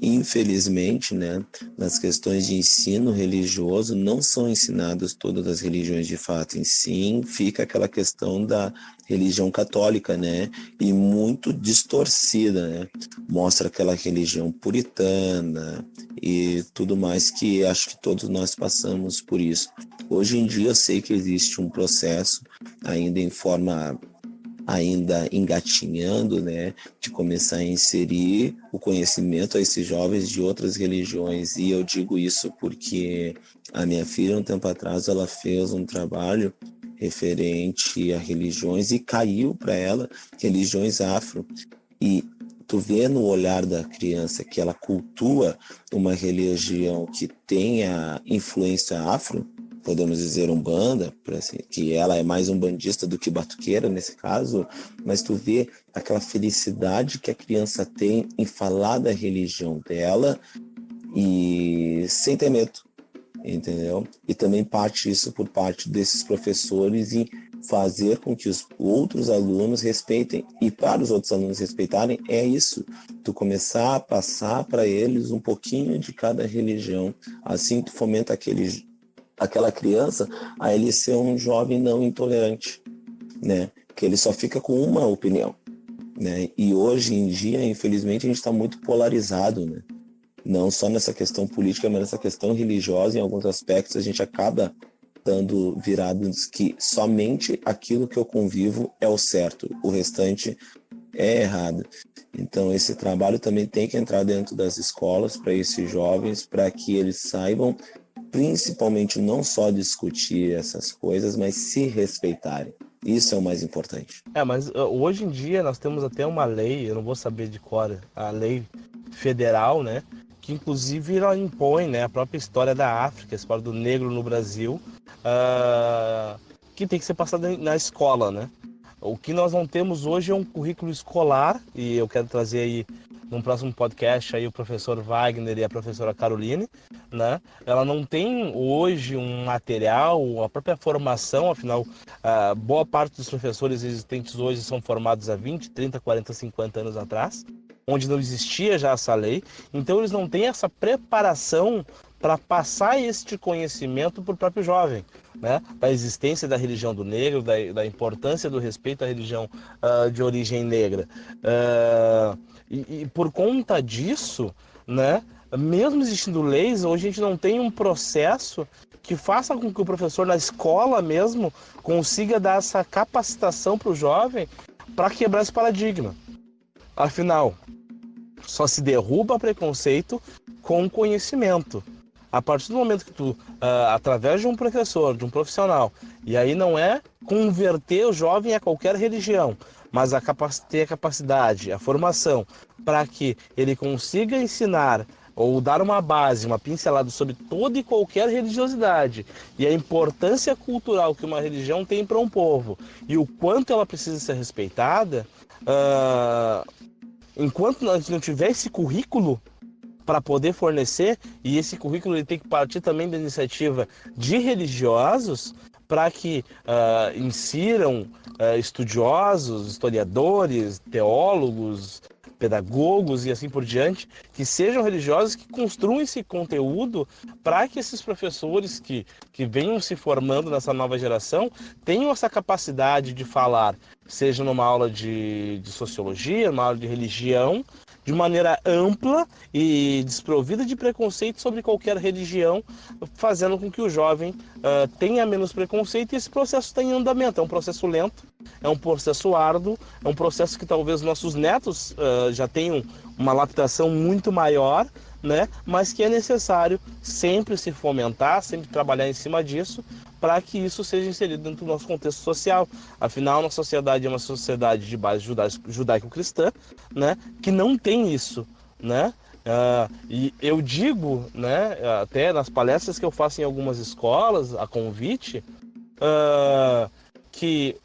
Infelizmente, né, nas questões de ensino religioso, não são ensinadas todas as religiões de fato. Em sim, fica aquela questão da religião católica, né, e muito distorcida, né? Mostra aquela religião puritana e tudo mais, que acho que todos nós passamos por isso. Hoje em dia eu sei que existe um processo ainda em forma engatinhando, né, de começar a inserir o conhecimento a esses jovens de outras religiões. E eu digo isso porque a minha filha, um tempo atrás, ela fez um trabalho referente a religiões e caiu para ela religiões afro. E tu vê no olhar da criança que ela cultua uma religião que tenha influência afro, podemos dizer umbanda, assim, que ela é mais umbandista do que batuqueira nesse caso, mas tu vê aquela felicidade que a criança tem em falar da religião dela e sem ter medo, entendeu? E também parte isso por parte desses professores em fazer com que os outros alunos respeitem, e para os outros alunos respeitarem é isso, tu começar a passar para eles um pouquinho de cada religião, assim tu fomenta aquela criança a ele ser um jovem não intolerante, né? Que ele só fica com uma opinião, né? E hoje em dia, infelizmente, a gente está muito polarizado, né? Não só nessa questão política, mas nessa questão religiosa. Em alguns aspectos, a gente acaba estando virados que somente aquilo que eu convivo é o certo, o restante é errado. Então, esse trabalho também tem que entrar dentro das escolas para esses jovens, para que eles saibam principalmente não só discutir essas coisas, mas se respeitarem. Isso é o mais importante. Mas hoje em dia nós temos até uma lei, eu não vou saber de cor, a lei federal, né, que inclusive ela impõe, né, a própria história da África, a história do negro no Brasil, que tem que ser passada na escola, né. O que nós não temos hoje é um currículo escolar, e eu quero trazer aí num próximo podcast aí o professor Wagner e a professora Caroline, né? Ela não tem hoje um material, a própria formação, afinal, boa parte dos professores existentes hoje são formados há 20, 30, 40, 50 anos atrás, onde não existia já essa lei, então eles não têm essa preparação para passar este conhecimento para o próprio jovem, né? Da existência da religião do negro, da importância do respeito à religião de origem negra. E por conta disso, né, mesmo existindo leis, hoje a gente não tem um processo que faça com que o professor na escola mesmo consiga dar essa capacitação para o jovem para quebrar esse paradigma. Afinal, só se derruba preconceito com conhecimento. A partir do momento que tu, através de um professor, de um profissional, e aí não é converter o jovem a qualquer religião, mas ter a capacidade, a formação, para que ele consiga ensinar ou dar uma base, uma pincelada sobre toda e qualquer religiosidade e a importância cultural que uma religião tem para um povo e o quanto ela precisa ser respeitada, enquanto a gente não tiver esse currículo para poder fornecer, e esse currículo ele tem que partir também da iniciativa de religiosos para que insiram estudiosos, historiadores, teólogos, pedagogos e assim por diante, que sejam religiosos, que construam esse conteúdo para que esses professores que venham se formando nessa nova geração tenham essa capacidade de falar, seja numa aula de sociologia, numa aula de religião, de maneira ampla e desprovida de preconceito sobre qualquer religião, fazendo com que o jovem tenha menos preconceito, e esse processo está em andamento. É um processo lento, é um processo árduo, é um processo que talvez nossos netos já tenham uma lapidação muito maior, né? Mas que é necessário sempre se fomentar, sempre trabalhar em cima disso, para que isso seja inserido dentro do nosso contexto social. Afinal, nossa sociedade é uma sociedade de base judaico-cristã, né, que não tem isso, né? E eu digo, né, até nas palestras que eu faço em algumas escolas, a convite, que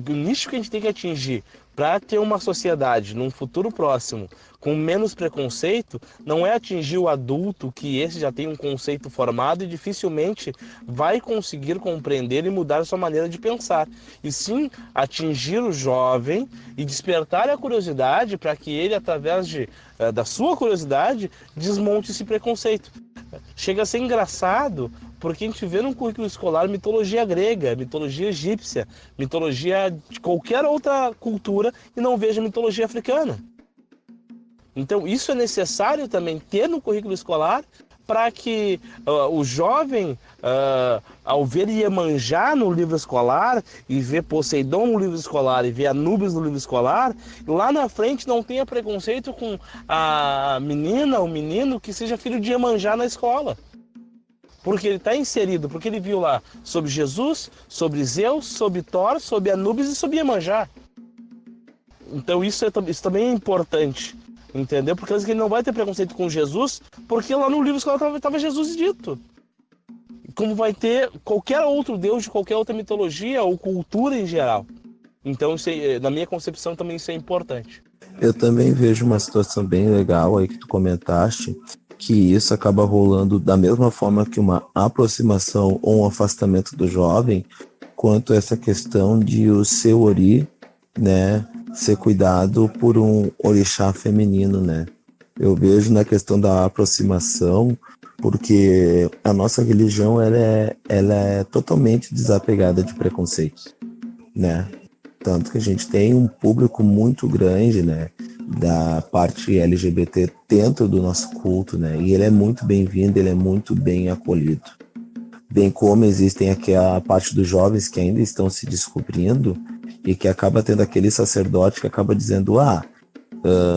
o nicho que a gente tem que atingir para ter uma sociedade num futuro próximo com menos preconceito, não é atingir o adulto, que esse já tem um conceito formado e dificilmente vai conseguir compreender e mudar a sua maneira de pensar. E sim atingir o jovem e despertar a curiosidade para que ele, através da sua curiosidade, desmonte esse preconceito. Chega a ser engraçado porque a gente vê no currículo escolar mitologia grega, mitologia egípcia, mitologia de qualquer outra cultura e não veja mitologia africana. Então isso é necessário também ter no currículo escolar para que o jovem, ao ver Iemanjá no livro escolar e ver Poseidon no livro escolar e ver Anubis no livro escolar, lá na frente não tenha preconceito com a menina ou menino que seja filho de Iemanjá na escola. Porque ele está inserido, porque ele viu lá sobre Jesus, sobre Zeus, sobre Thor, sobre Anubis e sobre Iemanjá. Então isso também é importante, entendeu? Porque ele não vai ter preconceito com Jesus, porque lá no livro escolar estava Jesus dito. Como vai ter qualquer outro deus de qualquer outra mitologia ou cultura em geral. Então, isso, na minha concepção, também isso é importante. Eu também vejo uma situação bem legal aí que tu comentaste, que isso acaba rolando da mesma forma que uma aproximação ou um afastamento do jovem, quanto essa questão de o seu ori, né, ser cuidado por um orixá feminino, né? Eu vejo na questão da aproximação, porque a nossa religião ela é totalmente desapegada de preconceitos, né? Tanto que a gente tem um público muito grande, né, da parte LGBT dentro do nosso culto, né? E ele é muito bem-vindo, ele é muito bem acolhido. Bem como existem aqui a parte dos jovens que ainda estão se descobrindo e que acaba tendo aquele sacerdote que acaba dizendo,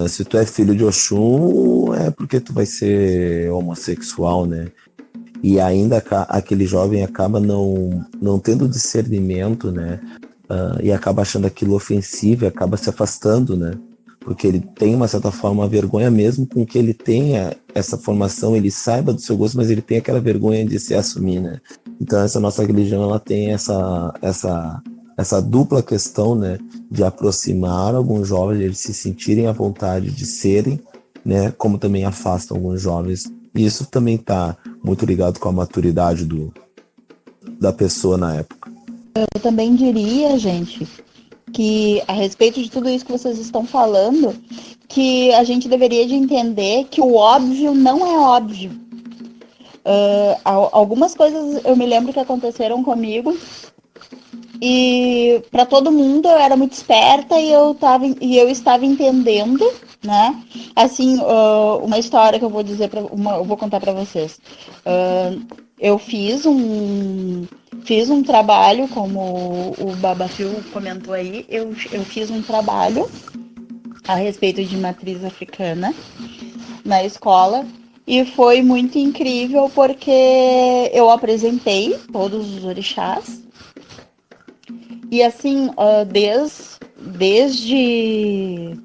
se tu é filho de Oxum, é porque tu vai ser homossexual, né? E ainda aquele jovem acaba não tendo discernimento, né? E acaba achando aquilo ofensivo e acaba se afastando, né? Porque ele tem, uma certa forma, uma vergonha mesmo com que ele tenha essa formação, ele saiba do seu gosto, mas ele tem aquela vergonha de se assumir, né? Então essa nossa religião, ela tem essa dupla questão, né? De aproximar alguns jovens, eles se sentirem à vontade de serem, né? Como também afastam alguns jovens. E isso também está muito ligado com a maturidade da pessoa na época. Eu também diria, gente, que a respeito de tudo isso que vocês estão falando, que a gente deveria de entender que o óbvio não é óbvio. Algumas coisas eu me lembro que aconteceram comigo e para todo mundo eu era muito esperta e eu estava entendendo, né? Assim, uma história que eu vou dizer eu vou contar para vocês. Eu fiz um trabalho, como o Babafio comentou aí, eu fiz um trabalho a respeito de matriz africana na escola e foi muito incrível porque eu apresentei todos os orixás e assim, desde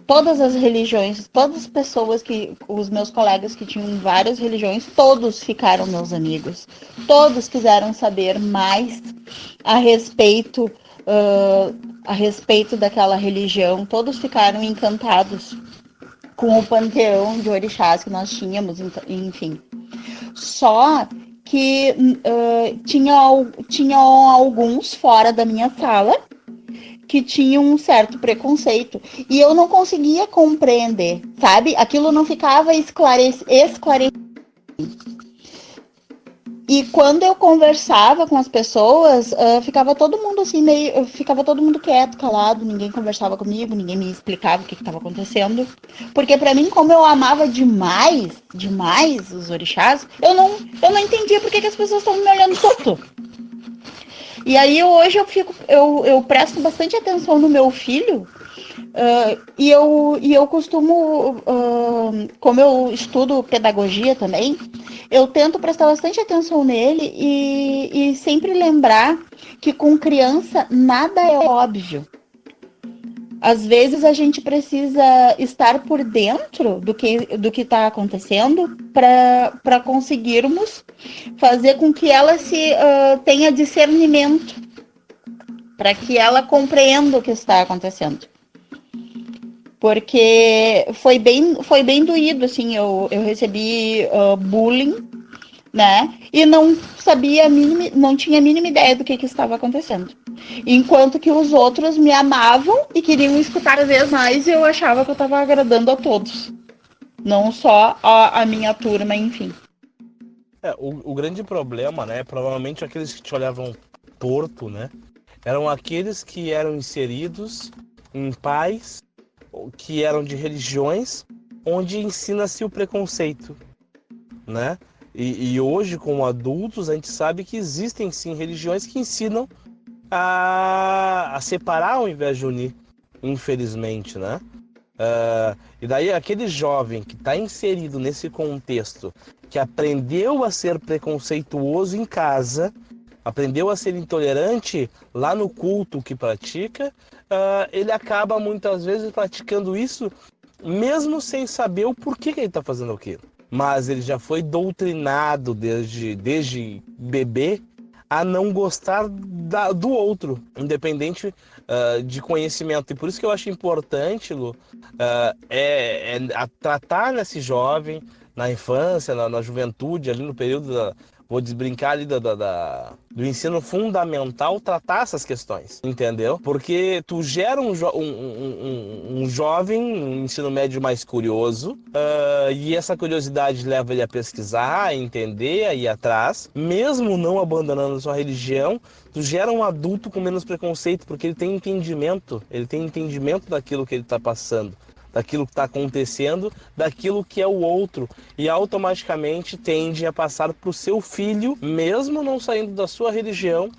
todas as religiões, todas as pessoas os meus colegas que tinham várias religiões, todos ficaram meus amigos. Todos quiseram saber mais a respeito daquela religião. Todos ficaram encantados com o panteão de orixás que nós tínhamos, enfim. Só que tinha alguns fora da minha sala que tinham um certo preconceito. E eu não conseguia compreender, sabe? Aquilo não ficava esclarecido. E quando eu conversava com as pessoas, ficava todo mundo assim, ficava todo mundo quieto, calado, ninguém conversava comigo, ninguém me explicava o que estava acontecendo. Porque para mim, como eu amava demais os orixás, eu não entendia por que as pessoas estavam me olhando torto. E aí hoje eu presto bastante atenção no meu filho, e eu costumo, como eu estudo pedagogia também, eu tento prestar bastante atenção nele e sempre lembrar que com criança nada é óbvio. Às vezes a gente precisa estar por dentro do que está acontecendo para conseguirmos fazer com que ela tenha discernimento, para que ela compreenda o que está acontecendo. Porque foi bem doído, assim, eu recebi bullying, né? E não tinha a mínima ideia do que estava acontecendo. Enquanto que os outros me amavam e queriam escutar cada vez mais, e eu achava que eu estava agradando a todos. Não só a minha turma, enfim. O grande problema, né? Provavelmente aqueles que te olhavam torto, né? Eram aqueles que eram inseridos em pais que eram de religiões onde ensina-se o preconceito, né? E hoje, como adultos, a gente sabe que existem sim religiões que ensinam a separar ao invés de unir, infelizmente, né? E daí aquele jovem que está inserido nesse contexto, que aprendeu a ser preconceituoso em casa, aprendeu a ser intolerante lá no culto que pratica, ele acaba muitas vezes praticando isso mesmo sem saber o porquê que ele está fazendo aquilo. Mas ele já foi doutrinado desde bebê a não gostar do outro, independente de conhecimento. E por isso que eu acho importante, Lu, tratar nesse jovem, na infância, na juventude, ali no período vou brincar ali do ensino fundamental, tratar essas questões, entendeu? Porque tu gera um jovem, um ensino médio mais curioso, e essa curiosidade leva ele a pesquisar, a entender, a ir atrás, mesmo não abandonando sua religião. Tu gera um adulto com menos preconceito, porque ele tem entendimento daquilo que ele está passando, daquilo que está acontecendo, daquilo que é o outro, e automaticamente tende a passar para o seu filho, mesmo não saindo da sua religião,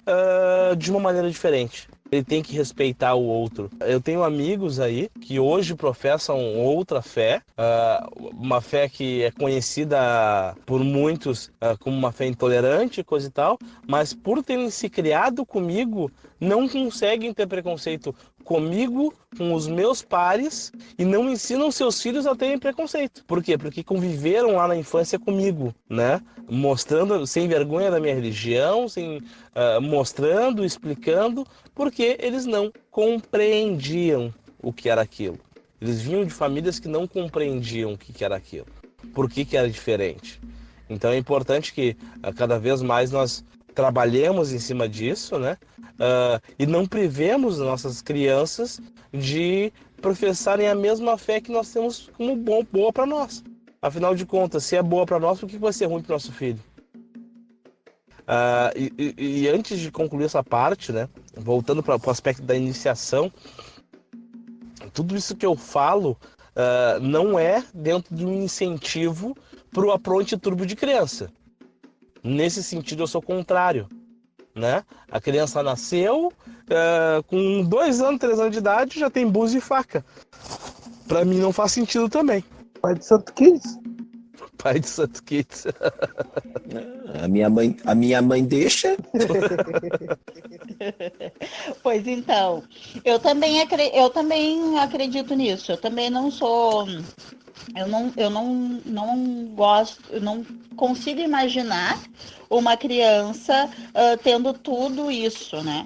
de uma maneira diferente. Ele tem que respeitar o outro. Eu tenho amigos aí que hoje professam outra fé, uma fé que é conhecida por muitos como uma fé intolerante, coisa e tal, mas por terem se criado comigo, não conseguem ter preconceito comigo, com os meus pares, e não ensinam seus filhos a terem preconceito. Por quê? Porque conviveram lá na infância comigo, né? Mostrando, sem vergonha da minha religião, mostrando, explicando, porque eles não compreendiam o que era aquilo. Eles vinham de famílias que não compreendiam o que era aquilo, por que era diferente. Então é importante que cada vez mais nós trabalhemos em cima disso, né? E não privemos nossas crianças de professarem a mesma fé que nós temos como boa para nós. Afinal de contas, se é boa para nós, por que vai ser ruim para o nosso filho? E antes de concluir essa parte, né, voltando para o aspecto da iniciação, tudo isso que eu falo não é dentro de um incentivo para o apronte turbo de criança. Nesse sentido, eu sou contrário, né? A criança nasceu, com 2 anos, 3 anos de idade, já tem búzio e faca. Para mim não faz sentido também. Pai de Santo Kids. Pai de Santo Kids. A minha mãe deixa. Pois então, eu também acredito nisso. Eu também não sou. Eu não gosto, eu não consigo imaginar uma criança tendo tudo isso, né?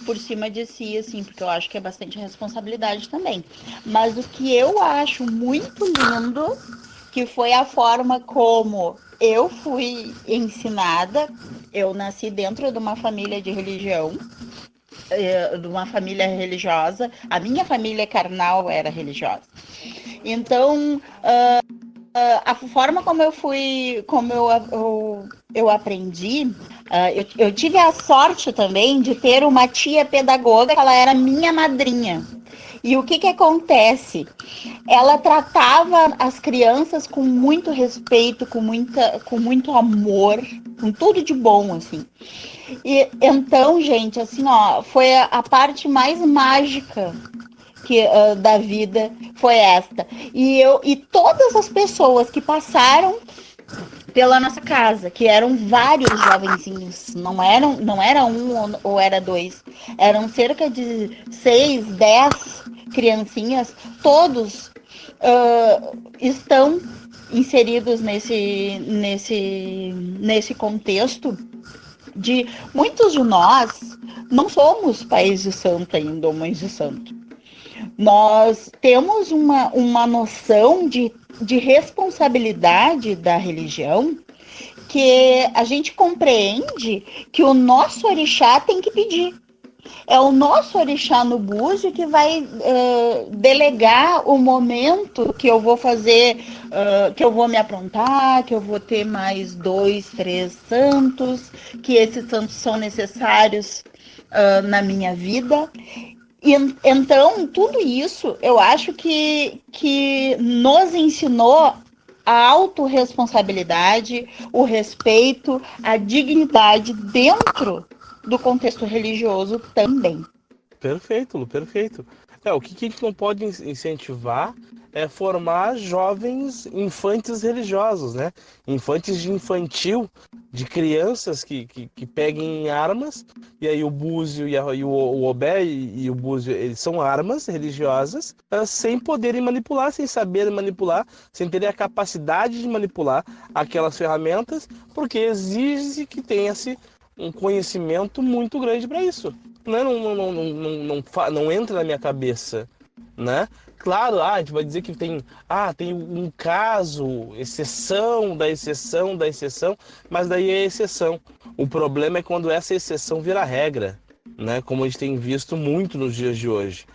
Por cima de si, assim, porque eu acho que é bastante responsabilidade também. Mas o que eu acho muito lindo, que foi a forma como eu fui ensinada. Eu nasci dentro de uma família de religião, de uma família religiosa. A minha família carnal era religiosa. Então, a forma como eu aprendi, eu tive a sorte também de ter uma tia pedagoga, que ela era minha madrinha. E o que acontece? Ela tratava as crianças com muito respeito, com muito amor, com tudo de bom, assim. E então, gente, assim, ó, foi a parte mais mágica da vida foi esta. E todas as pessoas que passaram pela nossa casa, que eram vários jovenzinhos, não era um ou era dois, eram cerca de 6, 10 criancinhas, todos estão inseridos nesse contexto de muitos de nós não somos pais de santo ainda ou mães de santo. Nós temos uma noção de responsabilidade da religião, que a gente compreende que o nosso orixá tem que pedir. É o nosso orixá no búzio que vai delegar o momento que eu vou fazer, que eu vou me aprontar, que eu vou ter mais 2, 3 santos, que esses santos são necessários na minha vida. Então, tudo isso, eu acho que nos ensinou a autorresponsabilidade, o respeito, a dignidade dentro do contexto religioso também. Perfeito, Lu, perfeito. O que a gente não pode incentivar é formar jovens infantes religiosos, né? Infantes de infantil, de crianças que peguem armas, e aí o búzio e o obé e o búzio, eles são armas religiosas, sem poderem manipular, sem saberem manipular, sem terem a capacidade de manipular aquelas ferramentas, porque exige que tenha-se um conhecimento muito grande para isso. Não entra na minha cabeça, né? Claro, a gente vai dizer que tem um caso, exceção da exceção da exceção, mas daí é exceção. O problema é quando essa exceção vira regra, né? Como a gente tem visto muito nos dias de hoje.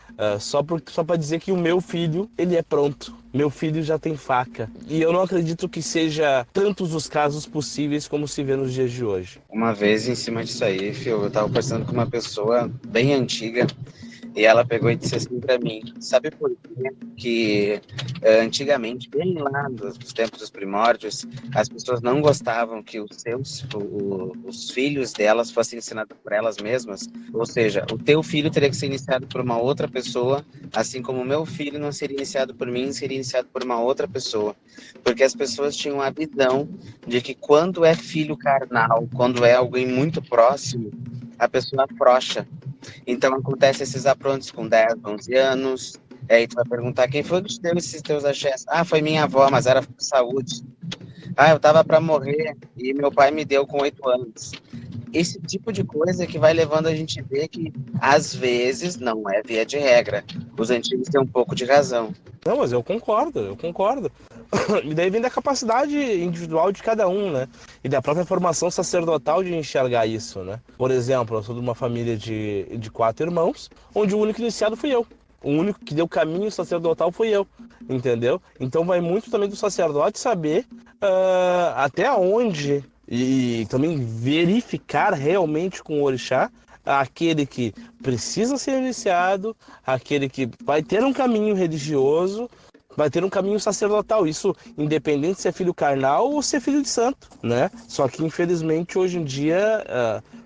Só para dizer que o meu filho, ele é pronto. Meu filho já tem faca. E eu não acredito que seja tantos os casos possíveis como se vê nos dias de hoje. Uma vez, em cima disso aí, eu estava conversando com uma pessoa bem antiga, e ela pegou e disse assim para mim: sabe por quê que antigamente, bem lá nos tempos dos primórdios, as pessoas não gostavam que os filhos delas fossem ensinados por elas mesmas? Ou seja, o teu filho teria que ser iniciado por uma outra pessoa, assim como o meu filho não seria iniciado por mim, seria iniciado por uma outra pessoa. Porque as pessoas tinham a visão de que quando é filho carnal, quando é alguém muito próximo, a pessoa afrouxa. Então acontece esses aprontos com 10, 11 anos, aí tu vai perguntar: quem foi que te deu esses teus axés? Foi minha avó, mas era por saúde. Eu tava para morrer e meu pai me deu com 8 anos. Esse tipo de coisa que vai levando a gente a ver que, às vezes, não é via de regra. Os antigos têm um pouco de razão. Não, mas eu concordo. E daí vem da capacidade individual de cada um, né? E da própria formação sacerdotal de enxergar isso, né? Por exemplo, eu sou de uma família de 4 irmãos, onde o único iniciado fui eu. O único que deu caminho sacerdotal fui eu, entendeu? Então vai muito também do sacerdote saber até onde, e também verificar realmente com o orixá aquele que precisa ser iniciado, aquele que vai ter um caminho religioso, vai ter um caminho sacerdotal. Isso independente se é filho carnal ou se é filho de santo, né? Só que infelizmente hoje em dia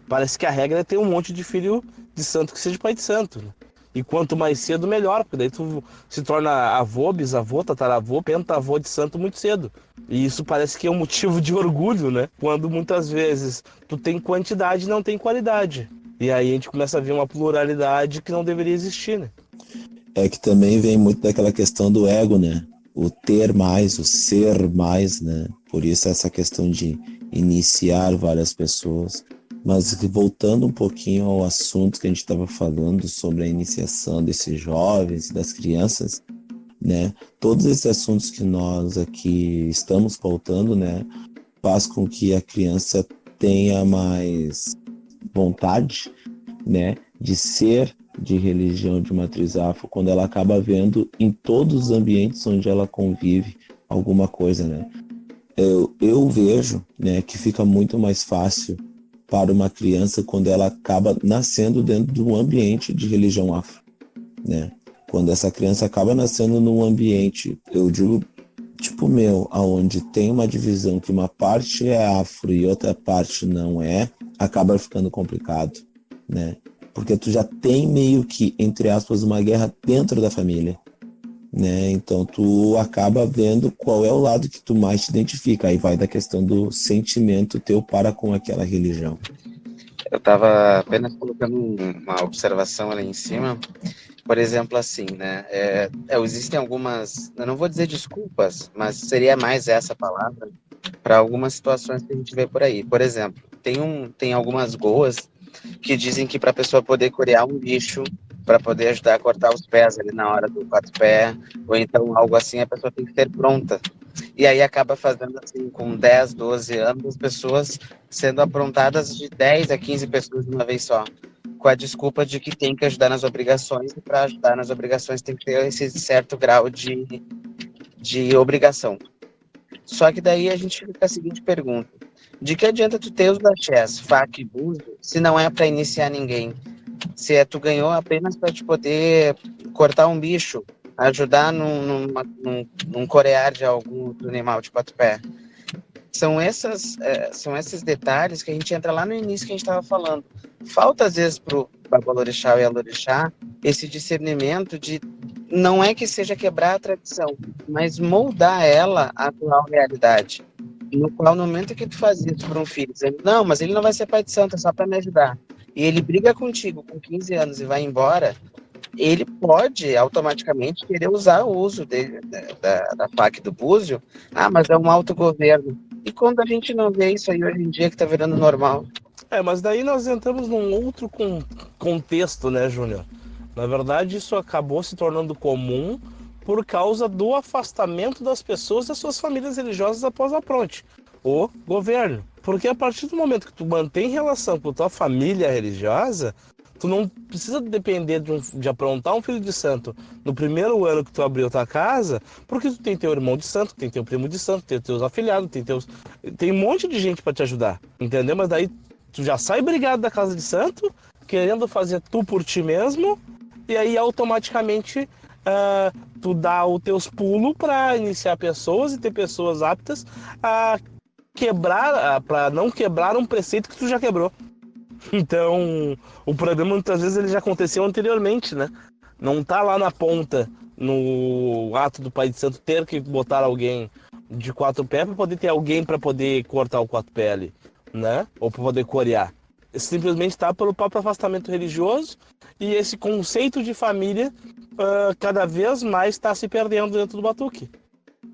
parece que a regra é ter um monte de filho de santo que seja pai de santo, né? E quanto mais cedo, melhor, porque daí tu se torna avô, bisavô, tataravô, pentavô de santo muito cedo. E isso parece que é um motivo de orgulho, né? Quando muitas vezes tu tem quantidade e não tem qualidade. E aí a gente começa a ver uma pluralidade que não deveria existir, né? É que também vem muito daquela questão do ego, né? O ter mais, o ser mais, né? Por isso essa questão de iniciar várias pessoas. Mas voltando um pouquinho ao assunto que a gente estava falando sobre a iniciação desses jovens e das crianças, né? Todos esses assuntos que nós aqui estamos pautando, né? Faz com que a criança tenha mais vontade, né? De ser de religião de matriz afro, quando ela acaba vendo em todos os ambientes onde ela convive alguma coisa, né? Eu vejo, né, que fica muito mais fácil para uma criança quando ela acaba nascendo dentro de um ambiente de religião afro, né? Quando essa criança acaba nascendo num ambiente, eu digo, tipo meu, aonde tem uma divisão que uma parte é afro e outra parte não é, acaba ficando complicado, né? Porque tu já tem meio que, entre aspas, uma guerra dentro da família, né? Então tu acaba vendo qual é o lado que tu mais te identifica. Aí vai da questão do sentimento teu para com aquela religião. Eu estava apenas colocando uma observação ali em cima. Por exemplo, assim, né? Existem algumas, eu não vou dizer desculpas, mas seria mais essa palavra para algumas situações que a gente vê por aí. Por exemplo, tem algumas goas que dizem que para a pessoa poder corear um bicho, para poder ajudar a cortar os pés ali na hora do quatro-pé, ou então algo assim, a pessoa tem que ter pronta. E aí acaba fazendo assim, com 10, 12 anos, as pessoas sendo aprontadas de 10 a 15 pessoas de uma vez só, com a desculpa de que tem que ajudar nas obrigações, e para ajudar nas obrigações tem que ter esse certo grau de obrigação. Só que daí a gente fica com a seguinte pergunta: de que adianta tu ter os axés, faca e búzio, se não é para iniciar ninguém? Se tu ganhou apenas para te poder cortar um bicho, ajudar num corear de algum outro animal de quatro pés. São esses detalhes que a gente entra lá no início que a gente estava falando. Falta, às vezes, para o Babalorixá e Alorixá esse discernimento de, não é que seja quebrar a tradição, mas moldar ela à atual realidade. No qual, no momento que tu faz isso para um filho, dizendo, não, mas ele não vai ser pai de santo, é só para me ajudar, e ele briga contigo com 15 anos e vai embora, ele pode automaticamente querer usar o uso dele, da faca e do búzio. Ah, mas é um autogoverno. E quando a gente não vê isso aí hoje em dia que tá virando normal? Mas daí nós entramos num outro contexto, né, Júnior? Na verdade, isso acabou se tornando comum por causa do afastamento das pessoas das suas famílias religiosas após a apronte, o governo. Porque a partir do momento que tu mantém relação com tua família religiosa, tu não precisa depender de aprontar um filho de santo no primeiro ano que tu abriu tua casa, porque tu tem teu irmão de santo, tem teu primo de santo, tem teus afilhados, tem um monte de gente para te ajudar, entendeu? Mas daí tu já sai brigado da casa de santo, querendo fazer tu por ti mesmo, e aí automaticamente tu dá os teus pulos para iniciar pessoas e ter pessoas aptas a quebrar, para não quebrar um preceito que tu já quebrou. Então, o problema muitas vezes ele já aconteceu anteriormente, né? Não tá lá na ponta, no ato do pai de santo ter que botar alguém de quatro pés para poder ter alguém para poder cortar o quatro pés ali, né? Ou para poder corear. Simplesmente está pelo próprio afastamento religioso, e esse conceito de família cada vez mais está se perdendo dentro do batuque.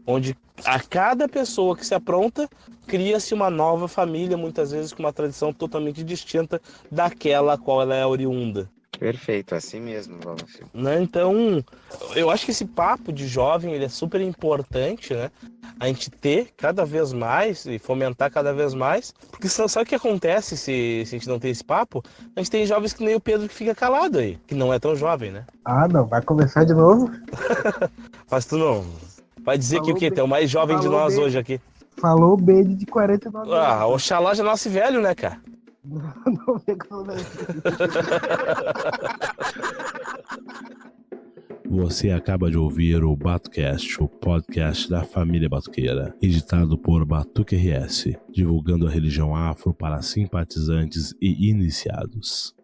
Onde a cada pessoa que se apronta, cria-se uma nova família, muitas vezes com uma tradição totalmente distinta daquela a qual ela é oriunda. Perfeito, assim mesmo, Valfio. Né? Então, eu acho que esse papo de jovem ele é super importante, né? A gente ter cada vez mais e fomentar cada vez mais, porque sabe o que acontece se a gente não tem esse papo? A gente tem jovens que nem o Pedro que fica calado aí, que não é tão jovem, né? Ah, não, vai começar de novo? Mas tu não vai dizer Falou que o quê? Tu é o mais jovem de nós hoje aqui. Falou o Bede de 49 anos. Ah, Oxalá já nasce velho, né, cara? Não vê como é. Você acaba de ouvir o Batucast, o podcast da família batuqueira, editado por Batuque RS, divulgando a religião afro para simpatizantes e iniciados.